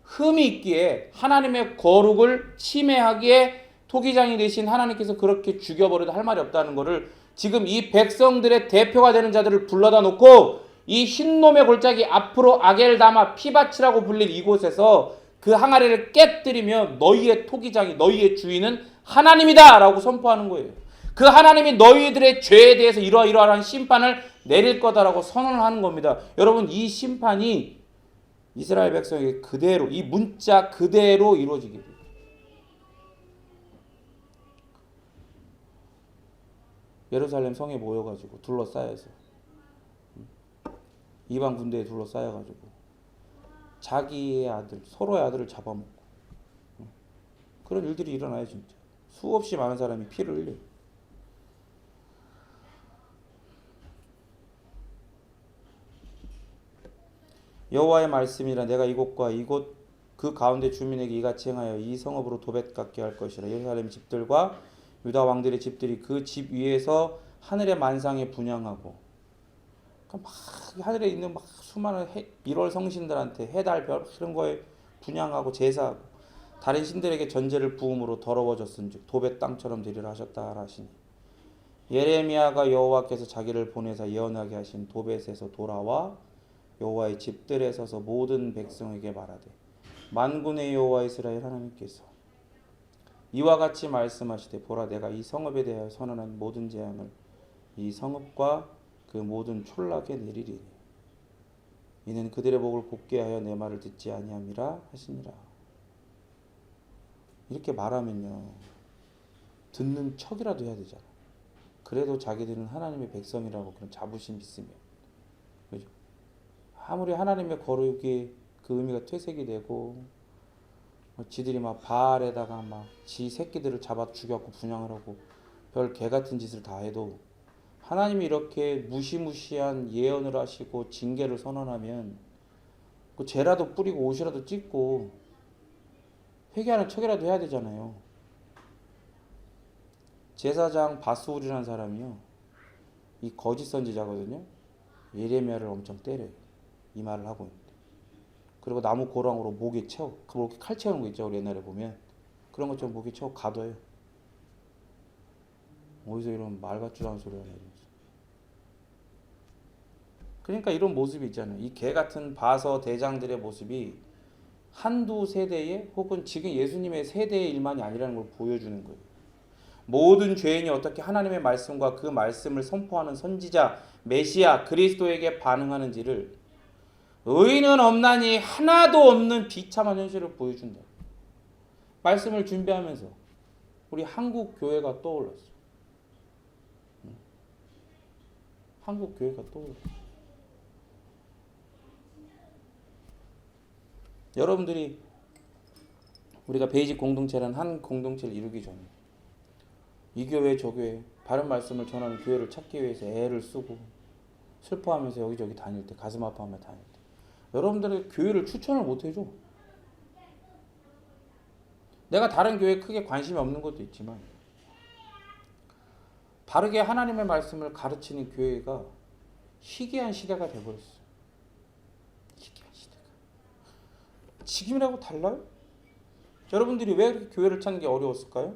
흠이 있기에 하나님의 거룩을 침해하기에 토기장이 되신 하나님께서 그렇게 죽여버려도 할 말이 없다는 거를 지금 이 백성들의 대표가 되는 자들을 불러다 놓고 이 흰놈의 골짜기 앞으로 아겔다마 피바치라고 불릴 이곳에서 그 항아리를 깨뜨리며 너희의 토기장이 너희의 주인은 하나님이다 라고 선포하는 거예요. 그 하나님이 너희들의 죄에 대해서 이러이러한 심판을 내릴 거다라고 선언을 하는 겁니다. 여러분, 이 심판이 이스라엘 백성에게 그대로, 이 문자 그대로 이루어지게 돼요. 예루살렘 성에 모여가지고 둘러싸여서 이방 군대에 둘러싸여가지고 자기의 아들, 서로의 아들을 잡아먹고 그런 일들이 일어나요. 진짜 수없이 많은 사람이 피를 흘려요. 여호와의 말씀이라 내가 이곳과 이곳 그 가운데 주민에게 이같이 행하여 이 성읍으로 도벳 같게 할 것이라. 예루살렘 집들과 유다 왕들의 집들이 그 집 위에서 하늘의 만상에 분향하고, 막 하늘에 있는 막 수많은 1월 성신들한테 해달 별 이런 거에 분향하고 제사하고 다른 신들에게 전제를 부음으로 더러워졌은즉 도벳 땅처럼 되리라 하셨다 하시니, 예레미야가 여호와께서 자기를 보내사 예언하게 하신 도벳에서 돌아와 여호와의 집들에 서서 모든 백성에게 말하되 만군의 여호와 이스라엘 하나님께서 이와 같이 말씀하시되 보라 내가 이 성읍에 대하여 선언한 모든 재앙을 이 성읍과 그 모든 촌락에 내리리니 이는 그들의 목을 곱게 하여 내 말을 듣지 아니함이라 하시니라. 이렇게 말하면요, 듣는 척이라도 해야 되잖아. 그래도 자기들은 하나님의 백성이라고 그런 자부심이 있으면, 그죠? 아무리 하나님의 거룩이 그 의미가 퇴색이 되고 지들이 막 바알에다가 막 지 새끼들을 잡아 죽여갖고 분양을 하고 별 개같은 짓을 다 해도 하나님이 이렇게 무시무시한 예언을 하시고 징계를 선언하면 그 죄라도 뿌리고 옷이라도 찢고 회개하는 척이라도 해야 되잖아요. 제사장 바스울이라는 사람이요, 이 거짓 선지자거든요. 예레미야를 엄청 때려요. 이 말을 하고 있는데. 그리고 나무 고랑으로 목에 채워, 그 목에 칼 채우는 거 있죠, 우리 옛날에 보면. 그런 것처럼 목에 채워 가둬요. 어디서 이런 말 같지도 않은 소리 하냐. 그러니까 이런 모습이 있잖아요. 이 개 같은 바서 대장들의 모습이 한두 세대의 혹은 지금 예수님의 세대의 일만이 아니라는 걸 보여주는 거예요. 모든 죄인이 어떻게 하나님의 말씀과 그 말씀을 선포하는 선지자, 메시아, 그리스도에게 반응하는지를 의인은 없나니 하나도 없는 비참한 현실을 보여준다. 말씀을 준비하면서 우리 한국 교회가 떠올랐어. 한국 교회가 떠올랐어. 여러분들이 우리가 베이직 공동체라는 한 공동체를 이루기 전에 이 교회 저 교회 바른 말씀을 전하는 교회를 찾기 위해서 애를 쓰고 슬퍼하면서 여기저기 다닐 때, 가슴 아파하며 다닐 때 여러분들의 교회를 추천을 못 해줘. 내가 다른 교회에 크게 관심이 없는 것도 있지만 바르게 하나님의 말씀을 가르치는 교회가 희귀한 시대가 돼버렸어요. 희귀한 시대가. 지금이라고 달라요? 여러분들이 왜 그렇게 교회를 찾는 게 어려웠을까요?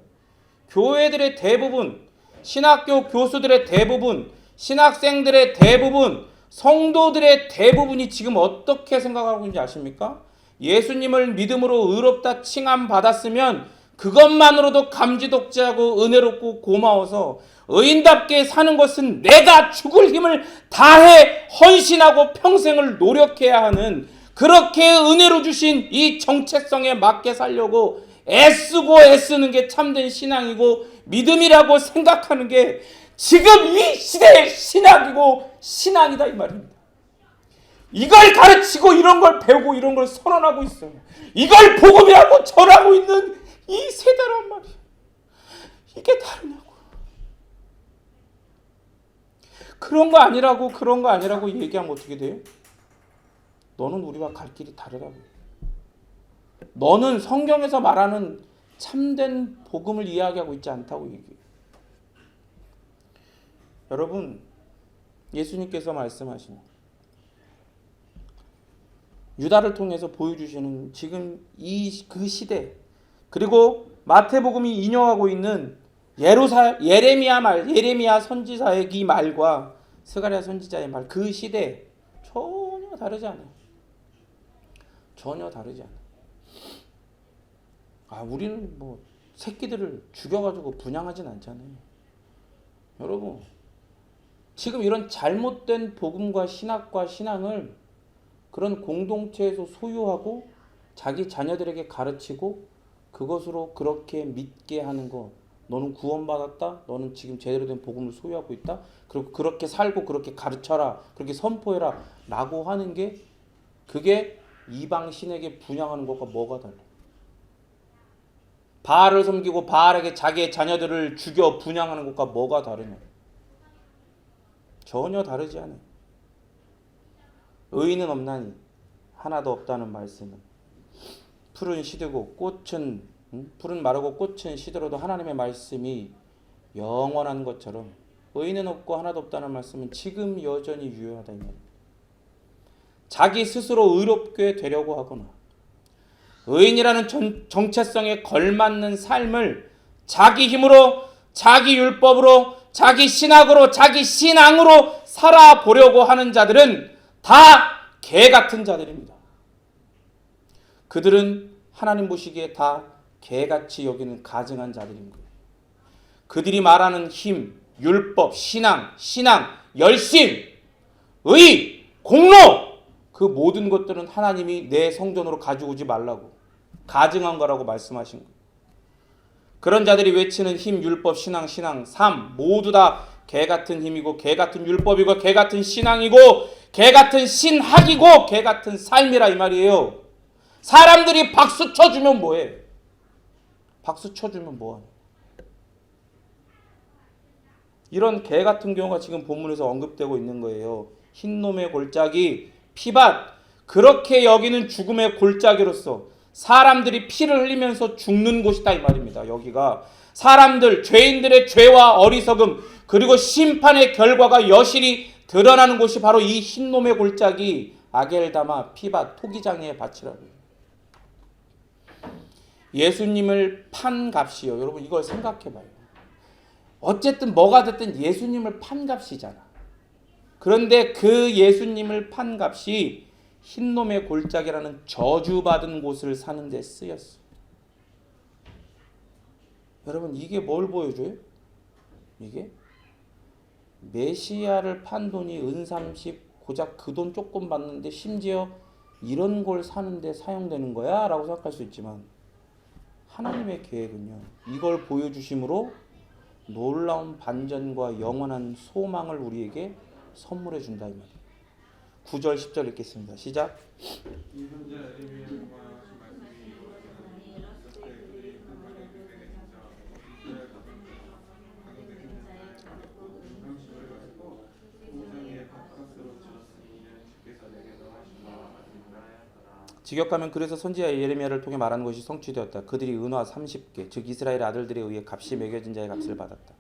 교회들의 대부분, 신학교 교수들의 대부분, 신학생들의 대부분, 성도들의 대부분이 지금 어떻게 생각하고 있는지 아십니까? 예수님을 믿음으로 의롭다 칭함받았으면 그것만으로도 감지독지하고 은혜롭고 고마워서 의인답게 사는 것은 내가 죽을 힘을 다해 헌신하고 평생을 노력해야 하는, 그렇게 은혜로 주신 이 정체성에 맞게 살려고 애쓰고 애쓰는 게 참된 신앙이고 믿음이라고 생각하는 게 지금 이 시대의 신학이고 신앙이다 이 말입니다. 이걸 가르치고 이런 걸 배우고 이런 걸 선언하고 있어요. 이걸 복음이라고 전하고 있는 이 세대란 말이에요. 이게 다르냐고. 그런 거 아니라고 얘기하면 어떻게 돼요? 너는 우리와 갈 길이 다르다고. 너는 성경에서 말하는 참된 복음을 이야기하고 있지 않다고 얘기해요. 여러분, 예수님께서 말씀하신 유다를 통해서 보여주시는 지금 그 시대, 그리고 마태복음이 인용하고 있는 예레미야 선지자의 이 말과 스가랴 선지자의 말, 그 시대 전혀 다르지 않아요. 전혀 다르지 않아요. 우리는 뭐 새끼들을 죽여가지고 분양하진 않잖아요. 여러분, 지금 이런 잘못된 복음과 신학과 신앙을 그런 공동체에서 소유하고 자기 자녀들에게 가르치고 그것으로 그렇게 믿게 하는 거, 너는 구원받았다, 너는 지금 제대로 된 복음을 소유하고 있다, 그리고 그렇게 살고 그렇게 가르쳐라, 그렇게 선포해라 라고 하는 게, 그게 이방 신에게 분양하는 것과 뭐가 달라요? 바알을 섬기고 바알에게 자기의 자녀들을 죽여 분양하는 것과 뭐가 다르냐? 전혀 다르지 않아요. 의인은 없나니 하나도 없다는 말씀은 풀은 시들고 꽃은 풀은 마르고 꽃은 시들어도 하나님의 말씀이 영원한 것처럼 의인은 없고 하나도 없다는 말씀은 지금 여전히 유효하다 이 말입니다. 자기 스스로 의롭게 되려고 하거나 의인이라는 정체성에 걸맞는 삶을 자기 힘으로, 자기 율법으로, 자기 신학으로, 자기 신앙으로 살아보려고 하는 자들은 다 개 같은 자들입니다. 그들은 하나님 보시기에 다 개같이 여기는 가증한 자들인 거예요. 그들이 말하는 힘, 율법, 신앙, 열심, 의, 공로, 그 모든 것들은 하나님이 내 성전으로 가지고 오지 말라고 가증한 거라고 말씀하신 거예요. 그런 자들이 외치는 힘, 율법, 신앙, 삶 모두 다 개 같은 힘이고 개 같은 율법이고 개 같은 신앙이고 개 같은 신학이고 개 같은 삶이라 이 말이에요. 사람들이 박수 쳐주면 뭐해? 박수 쳐주면 뭐하냐? 이런 개 같은 경우가 지금 본문에서 언급되고 있는 거예요. 흰놈의 골짜기, 피밭, 그렇게 여기는 죽음의 골짜기로서 사람들이 피를 흘리면서 죽는 곳이다 이 말입니다. 여기가 사람들, 죄인들의 죄와 어리석음 그리고 심판의 결과가 여실히 드러나는 곳이 바로 이 흰놈의 골짜기 아겔다마 피밭 토기장의 밭이라고요. 예수님을 판 값이요. 여러분 이걸 생각해봐요. 어쨌든 뭐가 됐든 예수님을 판 값이잖아. 그런데 그 예수님을 판 값이 흰놈의 골짜기라는 저주받은 곳을 사는 데 쓰였어. 여러분 이게 뭘 보여줘요? 이게 메시아를 판 돈이 은30 고작 그 돈 조금 받는데 심지어 이런 걸 사는데 사용되는 거야? 라고 생각할 수 있지만 하나님의 계획은요, 이걸 보여주심으로 놀라운 반전과 영원한 소망을 우리에게 선물해 준다 이 말이에요. 9절 10절 읽겠습니다. 시작. 직역하면 그래서 선지자 예레미야를 통해 말하는 것이 성취되었다. 그들이 은화 30개 즉 이스라엘 아들들에 의해 값이 매겨진 자의 값을 받았다.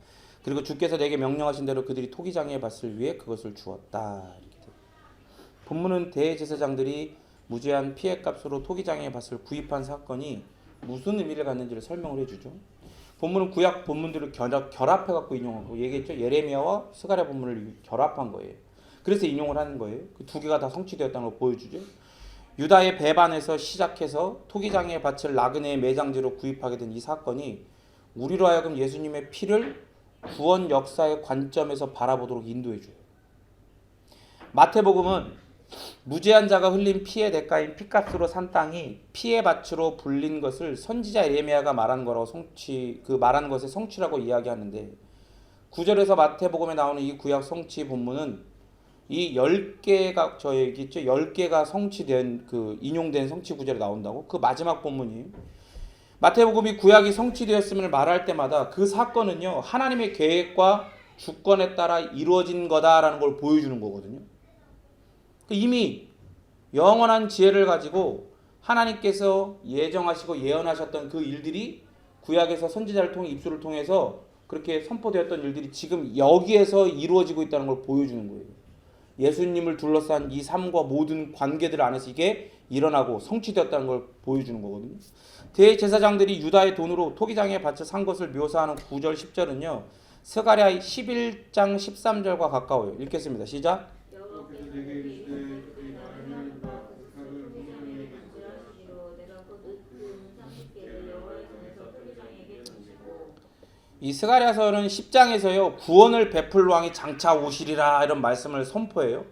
그리고 주께서 내게 명령하신 대로 그들이 토기장의 밭을 위해 그것을 주었다. 본문은 대제사장들이 무제한 피해값으로 토기장의 밭을 구입한 사건이 무슨 의미를 갖는지를 설명을 해주죠. 본문은 구약 본문들을 결합해갖고 인용하고 얘기했죠. 예레미야와 스가랴 본문을 결합한 거예요. 그래서 인용을 하는 거예요. 그 두 개가 다 성취되었다는 걸 보여주죠. 유다의 배반에서 시작해서 토기장의 밭을 나그네의 매장지로 구입하게 된 이 사건이 우리로 하여금 예수님의 피를 구원 역사의 관점에서 바라보도록 인도해줘요. 마태복음은 무죄한 자가 흘린 피의 대가인 피값으로 산 땅이 피의 밭으로 불린 것을 선지자 예레미야가 말한 거라고 말한 것의 성취라고 이야기하는데 9절에서 마태복음에 나오는 이 구약 성취 본문은 이 10개가 저 얘기 있죠. 10개가 성취된 인용된 성취 구절에 나온다고. 그 마지막 본문이 마태복음이 구약이 성취되었음을 말할 때마다 그 사건은요, 하나님의 계획과 주권에 따라 이루어진 거다라는 걸 보여주는 거거든요. 이미 영원한 지혜를 가지고 하나님께서 예정하시고 예언하셨던 그 일들이 구약에서 선지자를 통해 입술을 통해서 그렇게 선포되었던 일들이 지금 여기에서 이루어지고 있다는 걸 보여주는 거예요. 예수님을 둘러싼 이 삶과 모든 관계들 안에서 이게 일어나고 성취되었다는 걸 보여주는 거거든요. 대제사장들이 유다의 돈으로 토기장의 밭을 산 것을 묘사하는 9절 10절은요. 스가랴 11장 13절과 가까워요. 읽겠습니다. 시작. 이 스가랴서는 10장에서요 구원을 베풀 왕이 장차 오시리라 이런 말씀을 선포해요.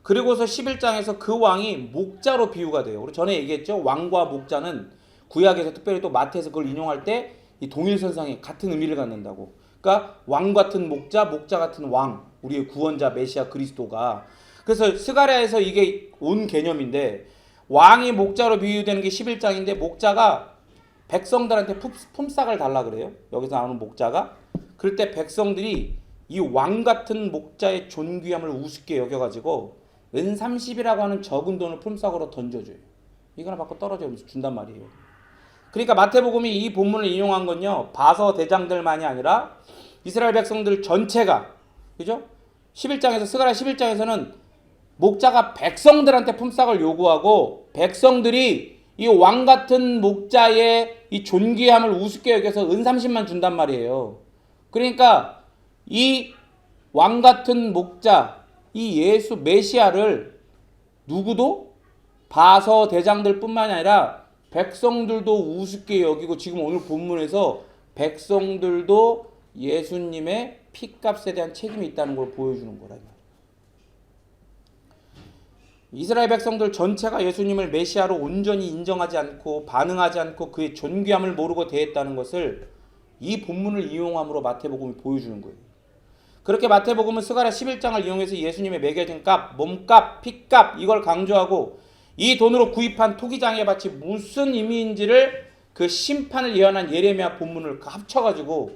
그리고서 11장에서 그 왕이 목자로 비유가 돼요. 우리 전에 얘기했죠. 왕과 목자는 구약에서 특별히 또 마태에서 그걸 인용할 때 이 동일선상에 같은 의미를 갖는다고. 그러니까 왕 같은 목자, 목자 같은 왕, 우리의 구원자 메시아 그리스도가. 그래서 스가랴에서 이게 온 개념인데 왕이 목자로 비유되는 게 11장인데 목자가 백성들한테 품삯을 달라 그래요. 여기서 나오는 목자가. 그럴 때 백성들이 이 왕 같은 목자의 존귀함을 우습게 여겨가지고 은 30이라고 하는 적은 돈을 품삯으로 던져줘요. 이거나 받고 떨어져 준단 말이에요. 그러니까 마태복음이 이 본문을 인용한 건요 바서 대장들만이 아니라 이스라엘 백성들 전체가, 그죠? 11장에서 스가랴 11장에서는 목자가 백성들한테 품삯을 요구하고 백성들이 이 왕 같은 목자의 이 존귀함을 우습게 여겨서 은 30만 준단 말이에요. 그러니까 이 왕 같은 목자, 이 예수 메시아를 누구도 바서 대장들 뿐만이 아니라 백성들도 우습게 여기고, 지금 오늘 본문에서 백성들도 예수님의 피값에 대한 책임이 있다는 걸 보여주는 거라. 이스라엘 백성들 전체가 예수님을 메시아로 온전히 인정하지 않고 반응하지 않고 그의 존귀함을 모르고 대했다는 것을 이 본문을 이용함으로 마태복음이 보여주는 거예요. 그렇게 마태복음은 스가랴 11장을 이용해서 예수님의 매겨진 값, 몸값, 피값 이걸 강조하고 이 돈으로 구입한 토기장의 밭이 무슨 의미인지를 그 심판을 예언한 예레미야 본문을 합쳐가지고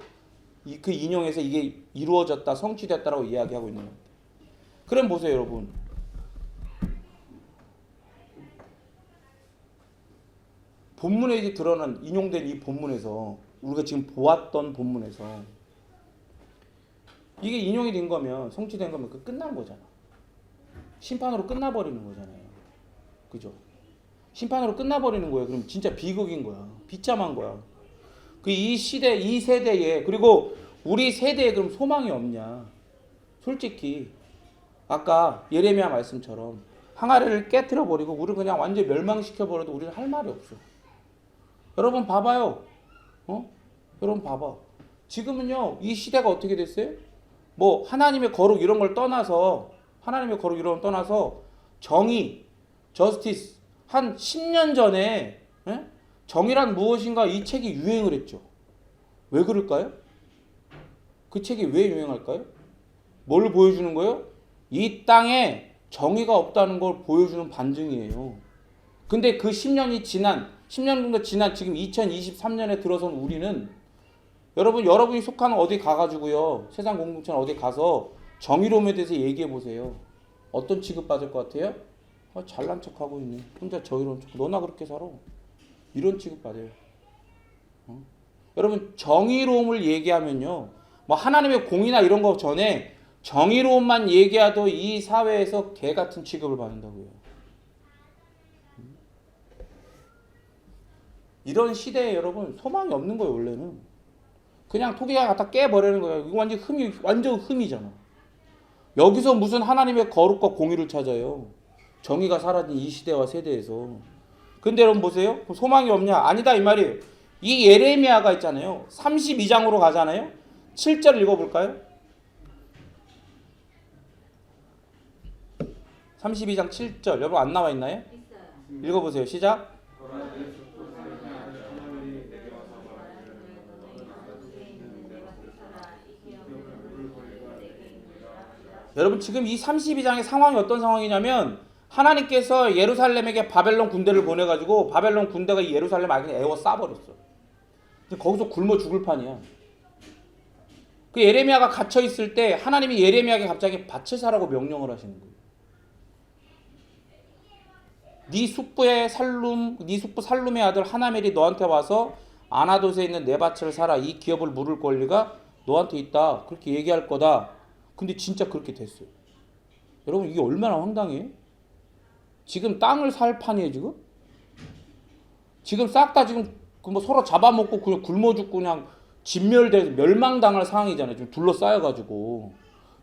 그 인용해서 이게 이루어졌다, 성취됐다라고 이야기하고 있는 겁니다. 그럼 보세요 여러분. 본문에 드러난 인용된 이 본문에서 우리가 지금 보았던 본문에서 이게 인용이 된 거면 성취된 거면 그 끝난 거잖아. 심판으로 끝나버리는 거잖아요. 그죠? 심판으로 끝나버리는 거예요. 그럼 진짜 비극인 거야. 비참한 거야. 그 이 시대, 이 세대에, 그리고 우리 세대에 그럼 소망이 없냐? 솔직히 아까 예레미야 말씀처럼 항아리를 깨트려 버리고 우리를 그냥 완전히 멸망시켜 버려도 우리는 할 말이 없어. 여러분 봐봐요. 여러분 봐봐. 지금은요 이 시대가 어떻게 됐어요? 뭐 하나님의 거룩 이런 걸 떠나서 정의, 저스티스 한 10년 전에 정의란 무엇인가 이 책이 유행을 했죠. 왜 그럴까요? 그 책이 왜 유행할까요? 뭘 보여주는 거예요? 이 땅에 정의가 없다는 걸 보여주는 반증이에요. 근데 그 10년 정도 지난 지금 2023년에 들어선 우리는 여러분이 속하는 어디 가가지고요. 세상 공동체 어디 가서 정의로움에 대해서 얘기해 보세요. 어떤 취급받을 것 같아요? 잘난 척하고 있네. 혼자 정의로운 척. 너나 그렇게 살아. 이런 취급받아요. 여러분 정의로움을 얘기하면요. 뭐 하나님의 공의나 이런 거 전에 정의로움만 얘기해도 이 사회에서 개 같은 취급을 받는다고요. 이런 시대에 여러분 소망이 없는 거예요. 원래는 그냥 토기가 갖다 깨버리는 거예요. 이거 완전 흠이잖아. 여기서 무슨 하나님의 거룩과 공의를 찾아요. 정의가 사라진 이 시대와 세대에서. 근데 여러분 보세요. 소망이 없냐? 아니다 이 말이에요. 이 예레미야가 있잖아요. 32장으로 가잖아요. 7절 읽어볼까요? 32장 7절 여러분 안 나와 있나요? 읽어보세요. 시작. 여러분 지금 이 32장의 상황이 어떤 상황이냐면 하나님께서 예루살렘에게 바벨론 군대를 보내가지고 바벨론 군대가 이 예루살렘 아기를 에워 싸버렸어. 거기서 굶어 죽을 판이야. 그 예레미야가 갇혀 있을 때 하나님이 예레미야에게 갑자기 밭을 사라고 명령을 하시는 거예요. 네 숙부 살룸의 아들 하나멜이 너한테 와서 아나돗에 있는 내 밭을 사라. 이 기업을 물을 권리가 너한테 있다. 그렇게 얘기할 거다. 근데 진짜 그렇게 됐어요. 여러분 이게 얼마나 황당해요? 지금 땅을 살 판이에요 지금? 지금 싹 다 지금 뭐 서로 잡아먹고 그냥 굶어 죽고 그냥 진멸돼서 멸망당할 상황이잖아요. 지금 둘러싸여가지고.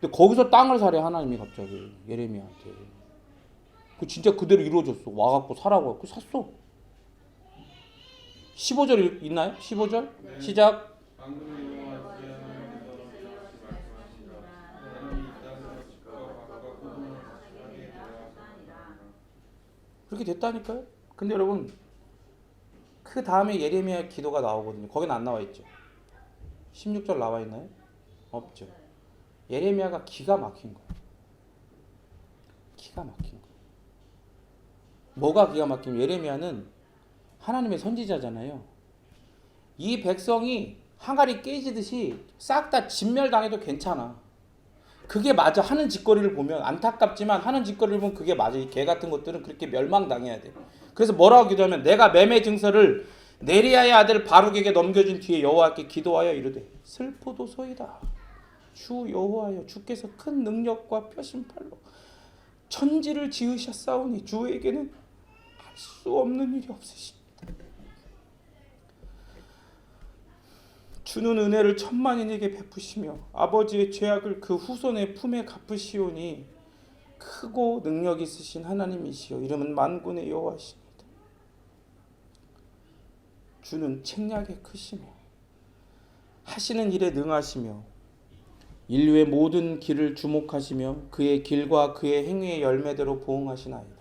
근데 거기서 땅을 사래 하나님이 갑자기 예레미야한테. 그 진짜 그대로 이루어졌어. 와갖고 사라고. 그 샀어. 15절 있나요? 15절? 네. 시작. 그렇게 됐다니까요. 근데 여러분 그 다음에 예레미야 기도가 나오거든요. 거긴 안 나와 있죠. 16절 나와 있나요? 없죠. 예레미야가 기가 막힌 거예요. 기가 막힌 거예요. 뭐가 기가 막힌? 예레미야는 하나님의 선지자잖아요. 이 백성이 항아리 깨지듯이 싹 다 진멸당해도 괜찮아. 그게 맞아. 하는 짓거리를 보면 안타깝지만 하는 짓거리를 보면 그게 맞아. 이 개 같은 것들은 그렇게 멸망당해야 돼. 그래서 뭐라고 기도하면 내가 매매 증서를 네리야의 아들 바룩에게 넘겨준 뒤에 여호와께 기도하여 이르되 슬프도소이다. 주 여호와여 주께서 큰 능력과 표심팔로 천지를 지으셨사오니 주에게는 할 수 없는 일이 없으십니다. 주는 은혜를 천만인에게 베푸시며 아버지의 죄악을 그 후손의 품에 갚으시오니 크고 능력 있으신 하나님이시여 이름은 만군의 여호와시니이다. 주는 책략에 크시며 하시는 일에 능하시며 인류의 모든 길을 주목하시며 그의 길과 그의 행위의 열매대로 보응하시나이다.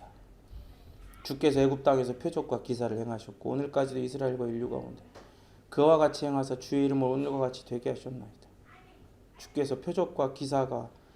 주께서 애굽 땅에서 표적과 기사를 행하셨고 오늘까지도 이스라엘과 인류 가운데 그와 같이 행하사 주의 이름을 오늘과 같이 되게 하셨나이다. 주께서 표적과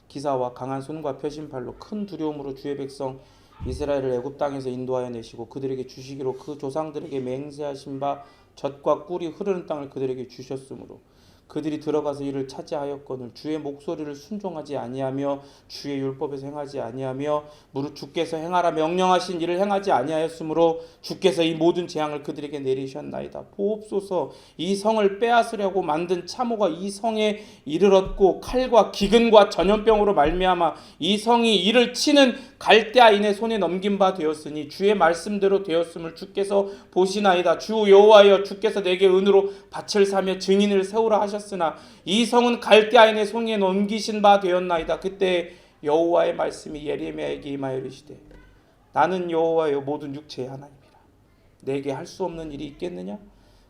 기사와 강한 손과 표심팔로 큰 두려움으로 주의 백성 이스라엘을 애굽 땅에서 인도하여 내시고 그들에게 주시기로 그 조상들에게 맹세하신 바 젖과 꿀이 흐르는 땅을 그들에게 주셨으므로 그들이 들어가서 이를 차지하였거늘 주의 목소리를 순종하지 아니하며 주의 율법에서 행하지 아니하며 무릇 주께서 행하라 명령하신 일을 행하지 아니하였으므로 주께서 이 모든 재앙을 그들에게 내리셨나이다. 보옵소서 이 성을 빼앗으려고 만든 참호가 이 성에 이르렀고 칼과 기근과 전염병으로 말미암아 이 성이 이를 치는 갈대아인의 손에 넘긴 바 되었으니 주의 말씀대로 되었음을 주께서 보시나이다. 주 여호와여 주께서 내게 은으로 밭을 사며 증인을 세우라 하셨으나 이 성은 갈대아인의 손에 넘기신 바 되었나이다. 그때 여호와의 말씀이 예레미야에게 임하여 이르시되 나는 여호와여 모든 육체의 하나님이라. 내게 할 수 없는 일이 있겠느냐?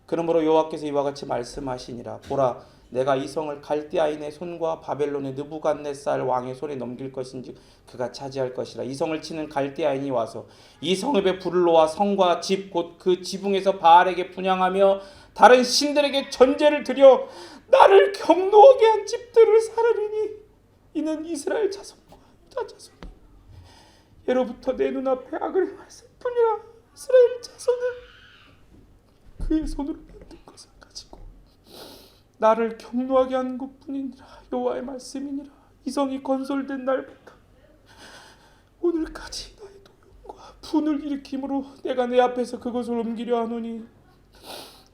그러므로 여호와께서 이와 같이 말씀하시니라. 보라 내가 이 성을 갈대아인의 손과 바벨론의 느부갓네살 왕의 손에 넘길 것인지 그가 차지할 것이라. 이 성을 치는 갈대아인이 와서 이 성읍에 불을 놓아 성과 집 곧 그 지붕에서 바알에게 분향하며 다른 신들에게 전제를 드려 나를 경노하게 한 집들을 사르리니 이는 이스라엘 자손과 유다 자손이 예로부터 내 눈앞에 악을 행했을 뿐이라. 이스라엘 자손은 그의 손으로 만든 것을 가지고 나를 경노하게 한 것뿐이니라. 여호와의 말씀이니라. 이 성이 건설된 날부터 오늘까지 나의 노용과 분을 일으킴으로 내가 내 앞에서 그것을 옮기려 하노니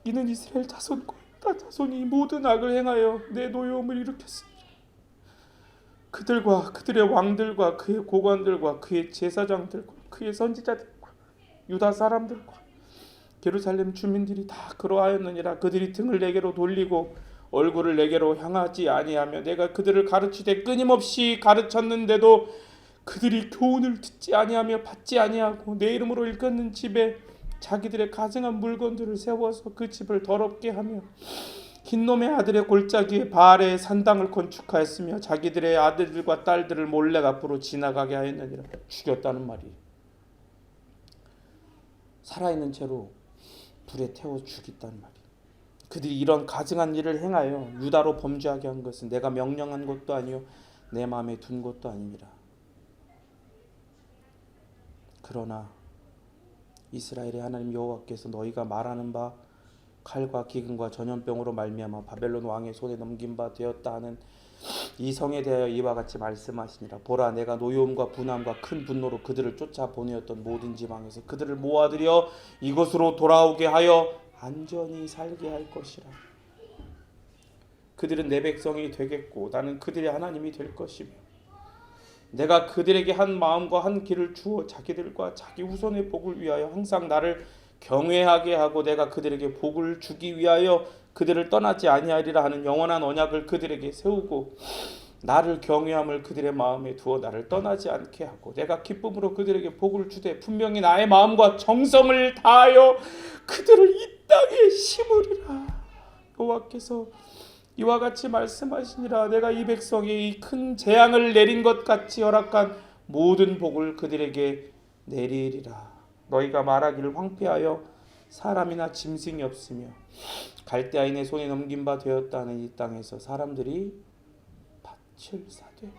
이는 이스라엘 자손과 유다 자손이 모든 악을 행하여 내 노여움을 일으켰습니다. 그들과 그들의 왕들과 그의 고관들과 그의 제사장들과 그의 선지자들과 유다 사람들과 예루살렘 주민들이 다 그러하였느니라. 그들이 등을 내게로 돌리고 얼굴을 내게로 향하지 아니하며 내가 그들을 가르치되 끊임없이 가르쳤는데도 그들이 교훈을 듣지 아니하며 받지 아니하고 내 이름으로 일컫는 집에 자기들의 가증한 물건들을 세워서 그 집을 더럽게 하며 흰놈의 아들의 골짜기에 바알의 산당을 건축하였으며 자기들의 아들들과 딸들을 몰래 앞으로 지나가게 하였느니라. 죽였다는 말이 살아있는 채로 불에 태워 죽였다는 말이. 그들이 이런 가증한 일을 행하여 유다로 범죄하게 한 것은 내가 명령한 것도 아니요 내 마음에 둔 것도 아니니라. 그러나 이스라엘의 하나님 여호와께서 너희가 말하는 바 칼과 기근과 전염병으로 말미암아 바벨론 왕의 손에 넘긴 바 되었다 하는 이 성에 대하여 이와 같이 말씀하시니라. 보라 내가 노여움과 분함과 큰 분노로 그들을 쫓아 보내었던 모든 지방에서 그들을 모아들여 이곳으로 돌아오게 하여 안전히 살게 할 것이라. 그들은 내 백성이 되겠고 나는 그들의 하나님이 될 것이며 내가 그들에게 한 마음과 한 길을 주어 자기들과 자기 후손의 복을 위하여 항상 나를 경외하게 하고 내가 그들에게 복을 주기 위하여 그들을 떠나지 아니하리라 하는 영원한 언약을 그들에게 세우고 나를 경외함을 그들의 마음에 두어 나를 떠나지 않게 하고 내가 기쁨으로 그들에게 복을 주되 분명히 나의 마음과 정성을 다하여 그들을 이 땅에 심으리라. 여호와께서 이와 같이 말씀하시니라. 내가 이 백성이 이 큰 재앙을 내린 것 같이 허락한 모든 복을 그들에게 내리리라. 너희가 말하기를 황폐하여 사람이나 짐승이 없으며 갈대아인의 손에 넘긴 바 되었다는 이 땅에서 사람들이 밭을 사되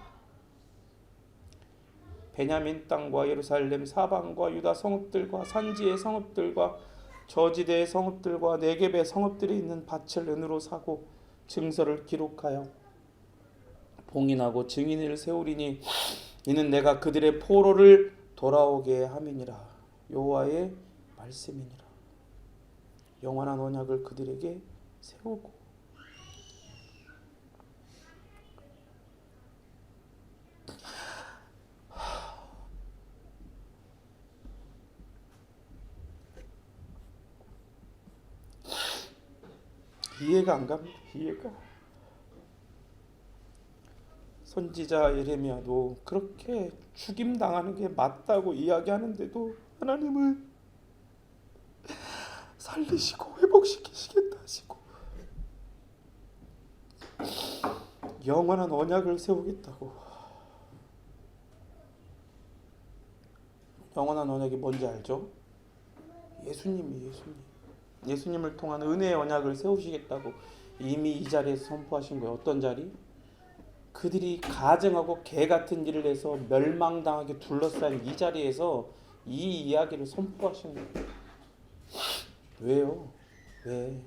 베냐민 땅과 예루살렘 사방과 유다 성읍들과 산지의 성읍들과 저지대의 성읍들과 네겝의 성읍들이 있는 밭을 은으로 사고 증서를 기록하여 봉인하고 증인을 세우리니 이는 내가 그들의 포로를 돌아오게 함이니라. 여호와의 말씀이니라. 영원한 언약을 그들에게 세우고 이해가 안 갑니다. 이해가. 선지자 예레미야도 그렇게 죽임 당하는 게 맞다고 이야기하는데도 하나님은 살리시고 회복시키시겠다 하시고 영원한 언약을 세우겠다고. 영원한 언약이 뭔지 알죠? 예수님이 예수님을 통한 은혜의 언약을 세우시겠다고 이미 이 자리에서 선포하신 거예요. 어떤 자리? 그들이 가증하고 개 같은 일을 해서 멸망당하게 둘러싼 이 자리에서 이 이야기를 선포하시는 거예요. 왜요? 왜?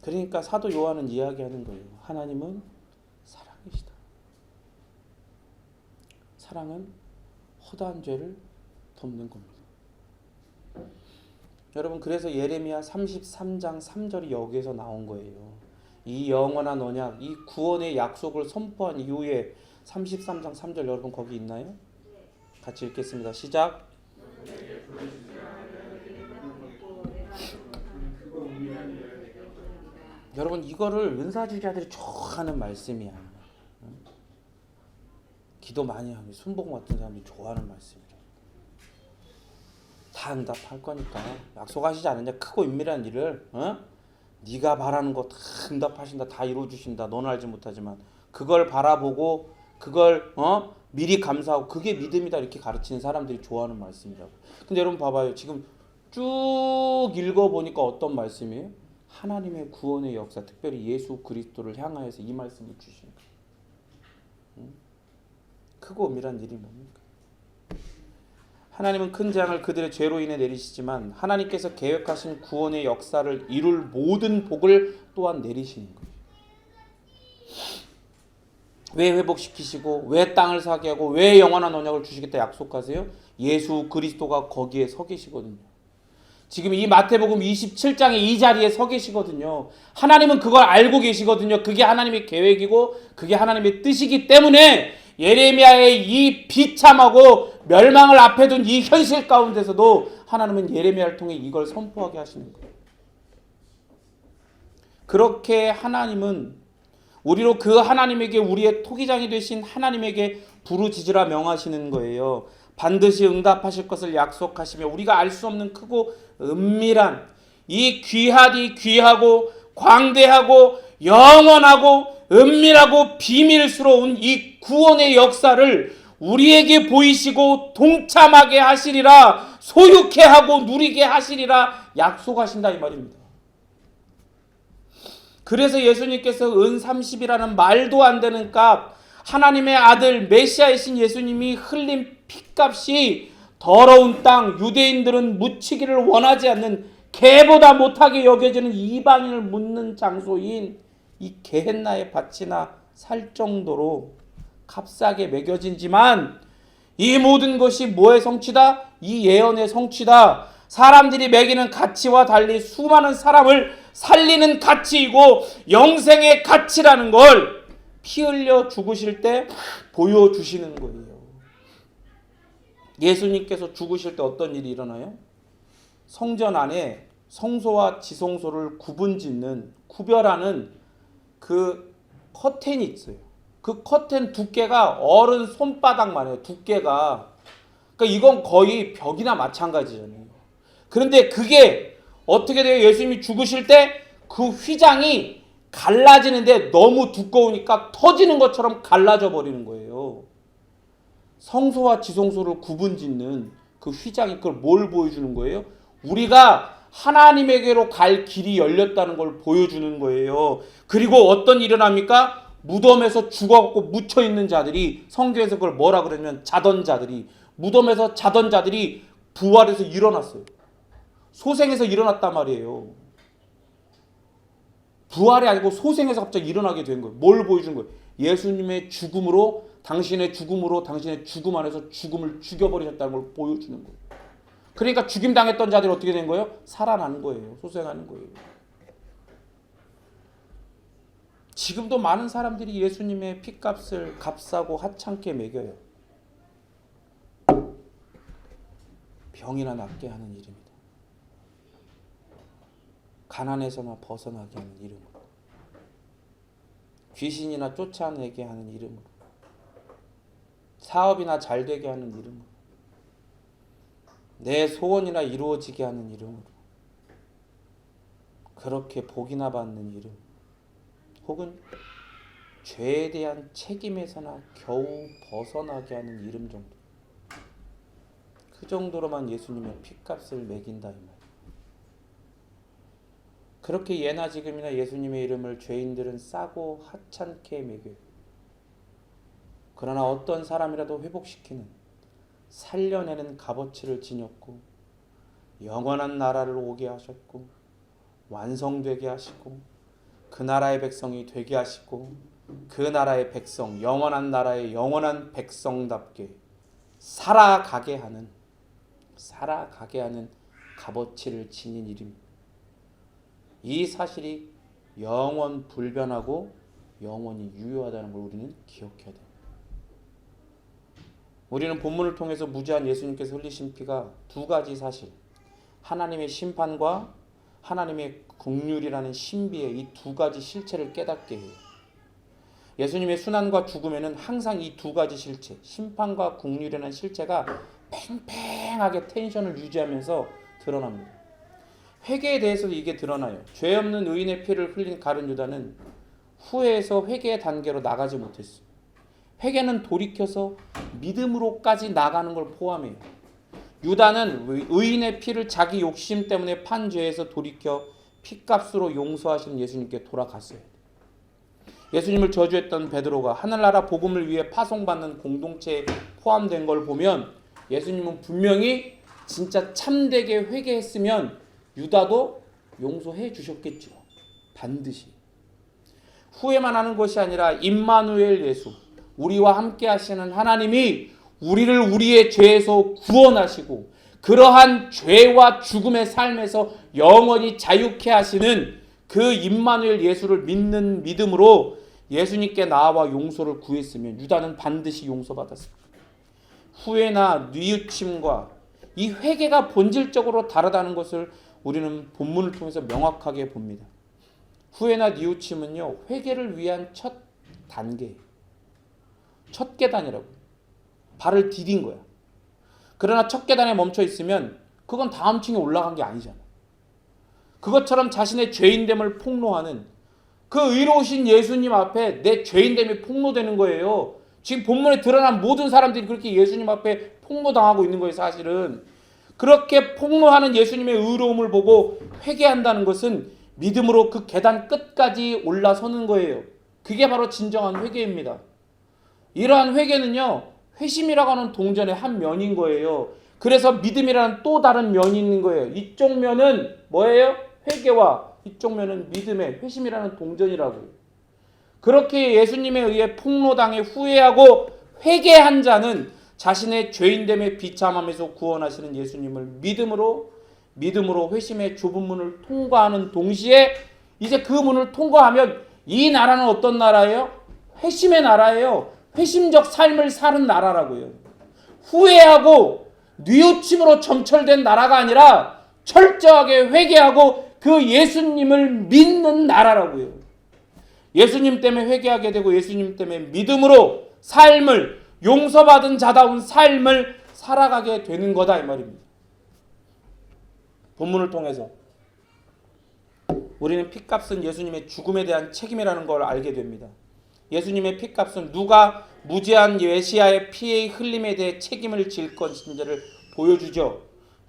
그러니까 사도 요한은 이야기하는 거예요. 하나님은 사랑이시다. 사랑은 허다한 죄를 덮는 겁니다. 여러분, 그래서 예레미야 33장 3절이 여기에서 나온 거예요. 이 영원한 언약, 이 구원의 약속을 선포한 이후에 33장 3절 여러분 거기 있나요? 같이 읽겠습니다. 시작. 여러분, 이거를 은사주의자들이 좋아하는 말씀이야. 기도 많이 하면 순복음 같은 사람이 좋아하는 말씀이래. 다 응답할 거니까 약속하시지 않느냐? 크고 은밀한 일을 네가 바라는 거 다 응답하신다, 다 이루어주신다. 너는 알지 못하지만 그걸 바라보고 그걸 미리 감사하고 그게 믿음이다 이렇게 가르치는 사람들이 좋아하는 말씀이라고. 근데 여러분 봐봐요. 지금 쭉 읽어보니까 어떤 말씀이에요? 하나님의 구원의 역사, 특별히 예수 그리스도를 향하여서 이 말씀을 주시는 거예요. 크고 은밀한 일이 뭡니까? 하나님은 큰 재앙을 그들의 죄로 인해 내리시지만 하나님께서 계획하신 구원의 역사를 이룰 모든 복을 또한 내리시는 거예요. 왜 회복시키시고 왜 땅을 사게 하고 왜 영원한 언약을 주시겠다 약속하세요? 예수 그리스도가 거기에 서 계시거든요. 지금 이 마태복음 27장의 이 자리에 서 계시거든요. 하나님은 그걸 알고 계시거든요. 그게 하나님의 계획이고 그게 하나님의 뜻이기 때문에 예레미야의 이 비참하고 멸망을 앞에 둔 이 현실 가운데서도 하나님은 예레미야를 통해 이걸 선포하게 하시는 거예요. 그렇게 하나님은 우리로 그 하나님에게 우리의 토기장이 되신 하나님에게 부르짖으라 명하시는 거예요. 반드시 응답하실 것을 약속하시며 우리가 알 수 없는 크고 은밀한 이 귀하고 광대하고 영원하고 은밀하고 비밀스러운 이 구원의 역사를 우리에게 보이시고 동참하게 하시리라, 소유케 하고 누리게 하시리라 약속하신다 이 말입니다. 그래서 예수님께서 은 30이라는 말도 안 되는 값, 하나님의 아들 메시아이신 예수님이 흘린 피값이 더러운 땅, 유대인들은 묻히기를 원하지 않는 개보다 못하게 여겨지는 이방인을 묻는 장소인 이 게헨나의 밭이나 살 정도로 값싸게 매겨진지만 이 모든 것이 뭐의 성취다? 이 예언의 성취다. 사람들이 매기는 가치와 달리 수많은 사람을 살리는 가치이고 영생의 가치라는 걸 피 흘려 죽으실 때 보여주시는 거예요. 예수님께서 죽으실 때 어떤 일이 일어나요? 성전 안에 성소와 지성소를 구별하는 그 커튼이 있어요. 그 커튼 두께가 어른 손바닥만 해요. 두께가. 그러니까 이건 거의 벽이나 마찬가지잖아요. 그런데 그게 어떻게 돼요? 예수님이 죽으실 때 그 휘장이 갈라지는데 너무 두꺼우니까 터지는 것처럼 갈라져 버리는 거예요. 성소와 지성소를 구분짓는 그 그 휘장이 그걸 뭘 보여주는 거예요? 우리가 하나님에게로 갈 길이 열렸다는 걸 보여주는 거예요. 그리고 어떤 일이 일어납니까? 무덤에서 죽어갖고 묻혀있는 자들이, 성경에서 그걸 뭐라 그러냐면 자던 자들이, 무덤에서 자던 자들이 부활해서 일어났어요. 소생해서 일어났단 말이에요. 부활이 아니고 소생해서 갑자기 일어나게 된 거예요. 뭘 보여주는 거예요? 예수님의 죽음으로, 당신의 죽음으로 당신의 죽음 안에서 죽음을 죽여버리셨다는 걸 보여주는 거예요. 그러니까 죽임 당했던 자들이 어떻게 된 거예요? 살아나는 거예요. 소생하는 거예요. 지금도 많은 사람들이 예수님의 피값을 값싸고 하찮게 매겨요. 병이나 낫게 하는 이름이다. 가난에서나 벗어나게 하는 이름으로. 귀신이나 쫓아내게 하는 이름으로. 사업이나 잘되게 하는 이름으로. 내 소원이나 이루어지게 하는 이름으로. 그렇게 복이나 받는 이름. 혹은 죄에 대한 책임에서나 겨우 벗어나게 하는 이름 정도. 그 정도로만 예수님의 피값을 매긴다 이 말이에요. 그렇게 예나 지금이나 예수님의 이름을 죄인들은 싸고 하찮게 매겨요. 그러나 어떤 사람이라도 회복시키는, 살려내는 값어치를 지녔고 영원한 나라를 오게 하셨고 완성되게 하시고 그 나라의 백성이 되게 하시고 그 나라의 백성, 영원한 나라의 영원한 백성답게 살아가게 하는 값어치를 지닌 이름입니다. 이 사실이 영원 불변하고 영원히 유효하다는 걸 우리는 기억해야 됩니다. 우리는 본문을 통해서 무지한 예수님께서 흘리신 피가 두 가지 사실, 하나님의 심판과 하나님의 긍휼이라는 신비의 이 두 가지 실체를 깨닫게 해요. 예수님의 순환과 죽음에는 항상 이 두 가지 실체, 심판과 긍휼이라는 실체가 팽팽하게 텐션을 유지하면서 드러납니다. 회개에 대해서도 이게 드러나요. 죄 없는 의인의 피를 흘린 가룟 유다는 후회해서 회개의 단계로 나가지 못했어요. 회개는 돌이켜서 믿음으로까지 나가는 걸 포함해요. 유다는 의인의 피를 자기 욕심 때문에 판 죄에서 돌이켜 피값으로 용서하시는 예수님께 돌아갔어요. 예수님을 저주했던 베드로가 하늘나라 복음을 위해 파송받는 공동체에 포함된 걸 보면 예수님은 분명히 진짜 참되게 회개했으면 유다도 용서해 주셨겠죠. 반드시. 후회만 하는 것이 아니라 임마누엘 예수, 우리와 함께 하시는 하나님이 우리를 우리의 죄에서 구원하시고 그러한 죄와 죽음의 삶에서 영원히 자유케 하시는 그 임마누엘 예수를 믿는 믿음으로 예수님께 나와 용서를 구했으면 유다는 반드시 용서받았습니다. 후회나 뉘우침과 이 회개가 본질적으로 다르다는 것을 우리는 본문을 통해서 명확하게 봅니다. 후회나 뉘우침은요, 회개를 위한 첫 단계, 첫 계단이라고. 발을 디딘 거야. 그러나 첫 계단에 멈춰 있으면 그건 다음 층에 올라간 게 아니잖아. 그것처럼 자신의 죄인됨을 폭로하는 그 의로우신 예수님 앞에 내 죄인됨이 폭로되는 거예요. 지금 본문에 드러난 모든 사람들이 그렇게 예수님 앞에 폭로당하고 있는 거예요. 사실은 그렇게 폭로하는 예수님의 의로움을 보고 회개한다는 것은 믿음으로 그 계단 끝까지 올라서는 거예요. 그게 바로 진정한 회개입니다. 이러한 회개는요, 회심이라고 하는 동전의 한 면인 거예요. 그래서 믿음이라는 또 다른 면이 있는 거예요. 이쪽 면은 뭐예요? 회개와 이쪽 면은 믿음의 회심이라는 동전이라고요. 그렇게 예수님에 의해 폭로당해 후회하고 회개한 자는 자신의 죄인됨에 비참함에서 구원하시는 예수님을 믿음으로 회심의 좁은 문을 통과하는 동시에 이제 그 문을 통과하면 이 나라는 어떤 나라예요? 회심의 나라예요. 회심적 삶을 사는 나라라고요. 후회하고 뉘우침으로 점철된 나라가 아니라 철저하게 회개하고 그 예수님을 믿는 나라라고요. 예수님 때문에 회개하게 되고 예수님 때문에 믿음으로 삶을 용서받은 자다운 삶을 살아가게 되는 거다 이 말입니다. 본문을 통해서 우리는 피값은 예수님의 죽음에 대한 책임이라는 걸 알게 됩니다. 예수님의 피값은 누가 무죄한 메시아의 피의 흘림에 대해 책임을 질 것인지를 보여주죠.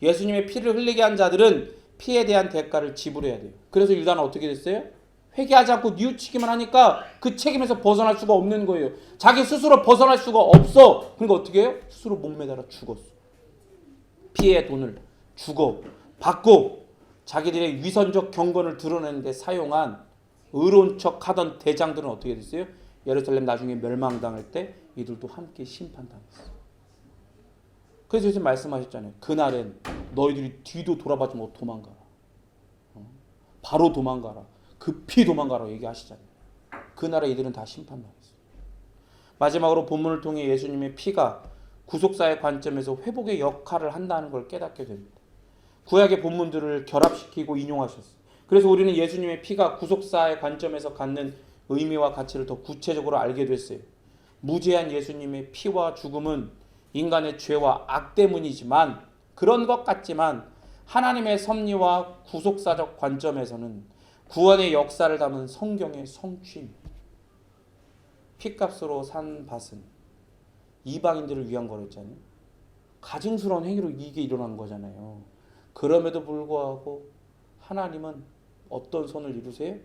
예수님의 피를 흘리게 한 자들은 피에 대한 대가를 지불해야 돼요. 그래서 유다는 어떻게 됐어요? 회개하지 않고 뉘우치기만 하니까 그 책임에서 벗어날 수가 없는 거예요. 자기 스스로 벗어날 수가 없어. 그러니까 어떻게 해요? 스스로 목매달아 죽었어. 피의 돈을 주고 받고 자기들의 위선적 경건을 드러내는데 사용한 의로운 척하던 대장들은 어떻게 됐어요? 예루살렘 나중에 멸망당할 때 이들도 함께 심판당했어요. 그래서 예수님 말씀하셨잖아요. 그날엔 너희들이 뒤도 돌아보지 못하고 도망가라. 바로 도망가라. 급히 도망가라 얘기하시잖아요. 그날에 이들은 다 심판당했어요. 마지막으로 본문을 통해 예수님의 피가 구속사의 관점에서 회복의 역할을 한다는 걸 깨닫게 됩니다. 구약의 본문들을 결합시키고 인용하셨어요. 그래서 우리는 예수님의 피가 구속사의 관점에서 갖는 의미와 가치를 더 구체적으로 알게 됐어요. 무죄한 예수님의 피와 죽음은 인간의 죄와 악 때문이지만 그런 것 같지만 하나님의 섭리와 구속사적 관점에서는 구원의 역사를 담은 성경의 성취입니다. 피값으로 산 밭은 이방인들을 위한 거였잖아요. 가증스러운 행위로 이게 일어난 거잖아요. 그럼에도 불구하고 하나님은 어떤 선을 이루세요?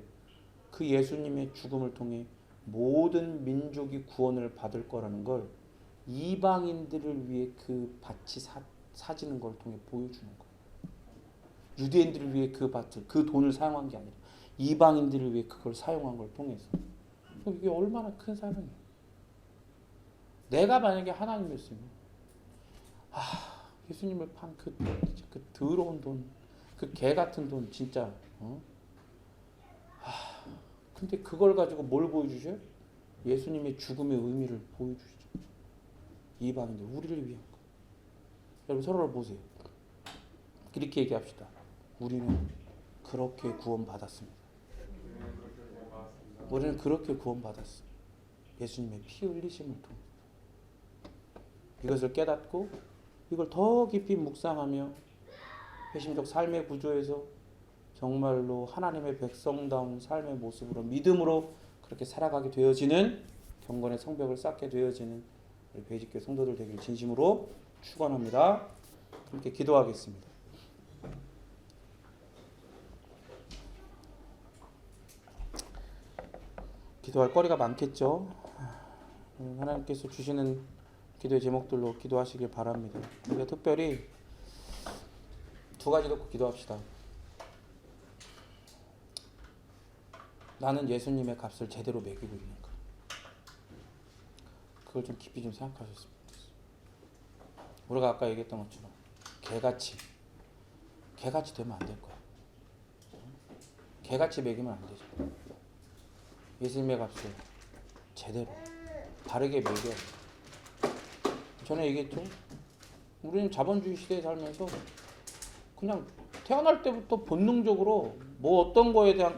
그 예수님의 죽음을 통해 모든 민족이 구원을 받을 거라는 걸 이방인들을 위해 그 밭이 사지는 걸 통해 보여주는 거예요. 유대인들을 위해 그 밭을, 그 돈을 사용한 게 아니라 이방인들을 위해 그걸 사용한 걸 통해서. 이게 얼마나 큰 사랑이에요. 내가 만약에 하나님이었으면 예수님을 판 그 더러운 돈, 그 개 같은 돈 진짜 근데 그걸 가지고 뭘 보여주셔요? 예수님의 죽음의 의미를 보여주시죠. 이방인들, 우리를 위한 거. 여러분 서로를 보세요. 이렇게 얘기합시다. 우리는 그렇게 구원받았습니다. 우리는 그렇게 구원받았습니다. 예수님의 피 흘리심을 통해. 이것을 깨닫고 이걸 더 깊이 묵상하며 회심적 삶의 구조에서 정말로 하나님의 백성다운 삶의 모습으로 믿음으로 그렇게 살아가게 되어지는 경건의 성벽을 쌓게 되어지는 우리 베이직교회 성도들 되길 진심으로 축원합니다. 함께 기도하겠습니다. 기도할 거리가 많겠죠. 하나님께서 주시는 기도의 제목들로 기도하시길 바랍니다. 우리가 특별히 두 가지 놓고 기도합시다. 나는 예수님의 값을 제대로 매기고 있는가? 그걸 좀 깊이 좀 생각하셨으면 좋겠어요. 우리가 아까 얘기했던 것처럼 개같이 되면 안 될 거야. 개같이 매기면 안 되죠. 예수님의 값을 제대로 다르게 매겨. 전에 얘기했죠. 우리는 자본주의 시대에 살면서 그냥 태어날 때부터 본능적으로 뭐 어떤 거에 대한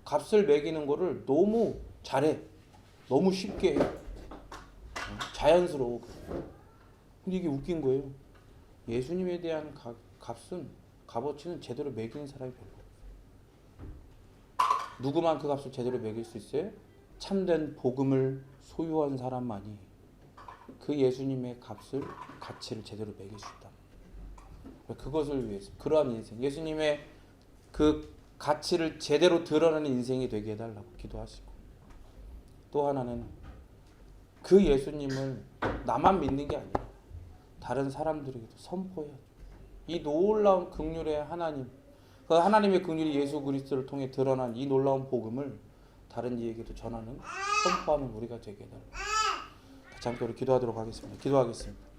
값을 매기는 거를 너무 잘해. 너무 쉽게 해. 자연스러워. 근데 이게 웃긴 거예요. 예수님에 대한 값어치는 제대로 매기는 사람이 별로 없어요. 누구만 그 값을 제대로 매길 수 있어요? 참된 복음을 소유한 사람만이 그 예수님의 가치를 제대로 매길 수 있다. 그것을 위해서 그러한 인생, 예수님의 그 가치를 제대로 드러내는 인생이 되게 해달라고 기도하시고, 또 하나는 그 예수님을 나만 믿는 게 아니라 다른 사람들에게도 선포해야 돼. 이 놀라운 긍휼의 하나님, 그 하나님의 긍휼이 예수 그리스도를 통해 드러난 이 놀라운 복음을 다른 이에게도 전하는, 선포하는 우리가 되게 해달라고. 같이 함께 우리 기도하도록 하겠습니다. 기도하겠습니다.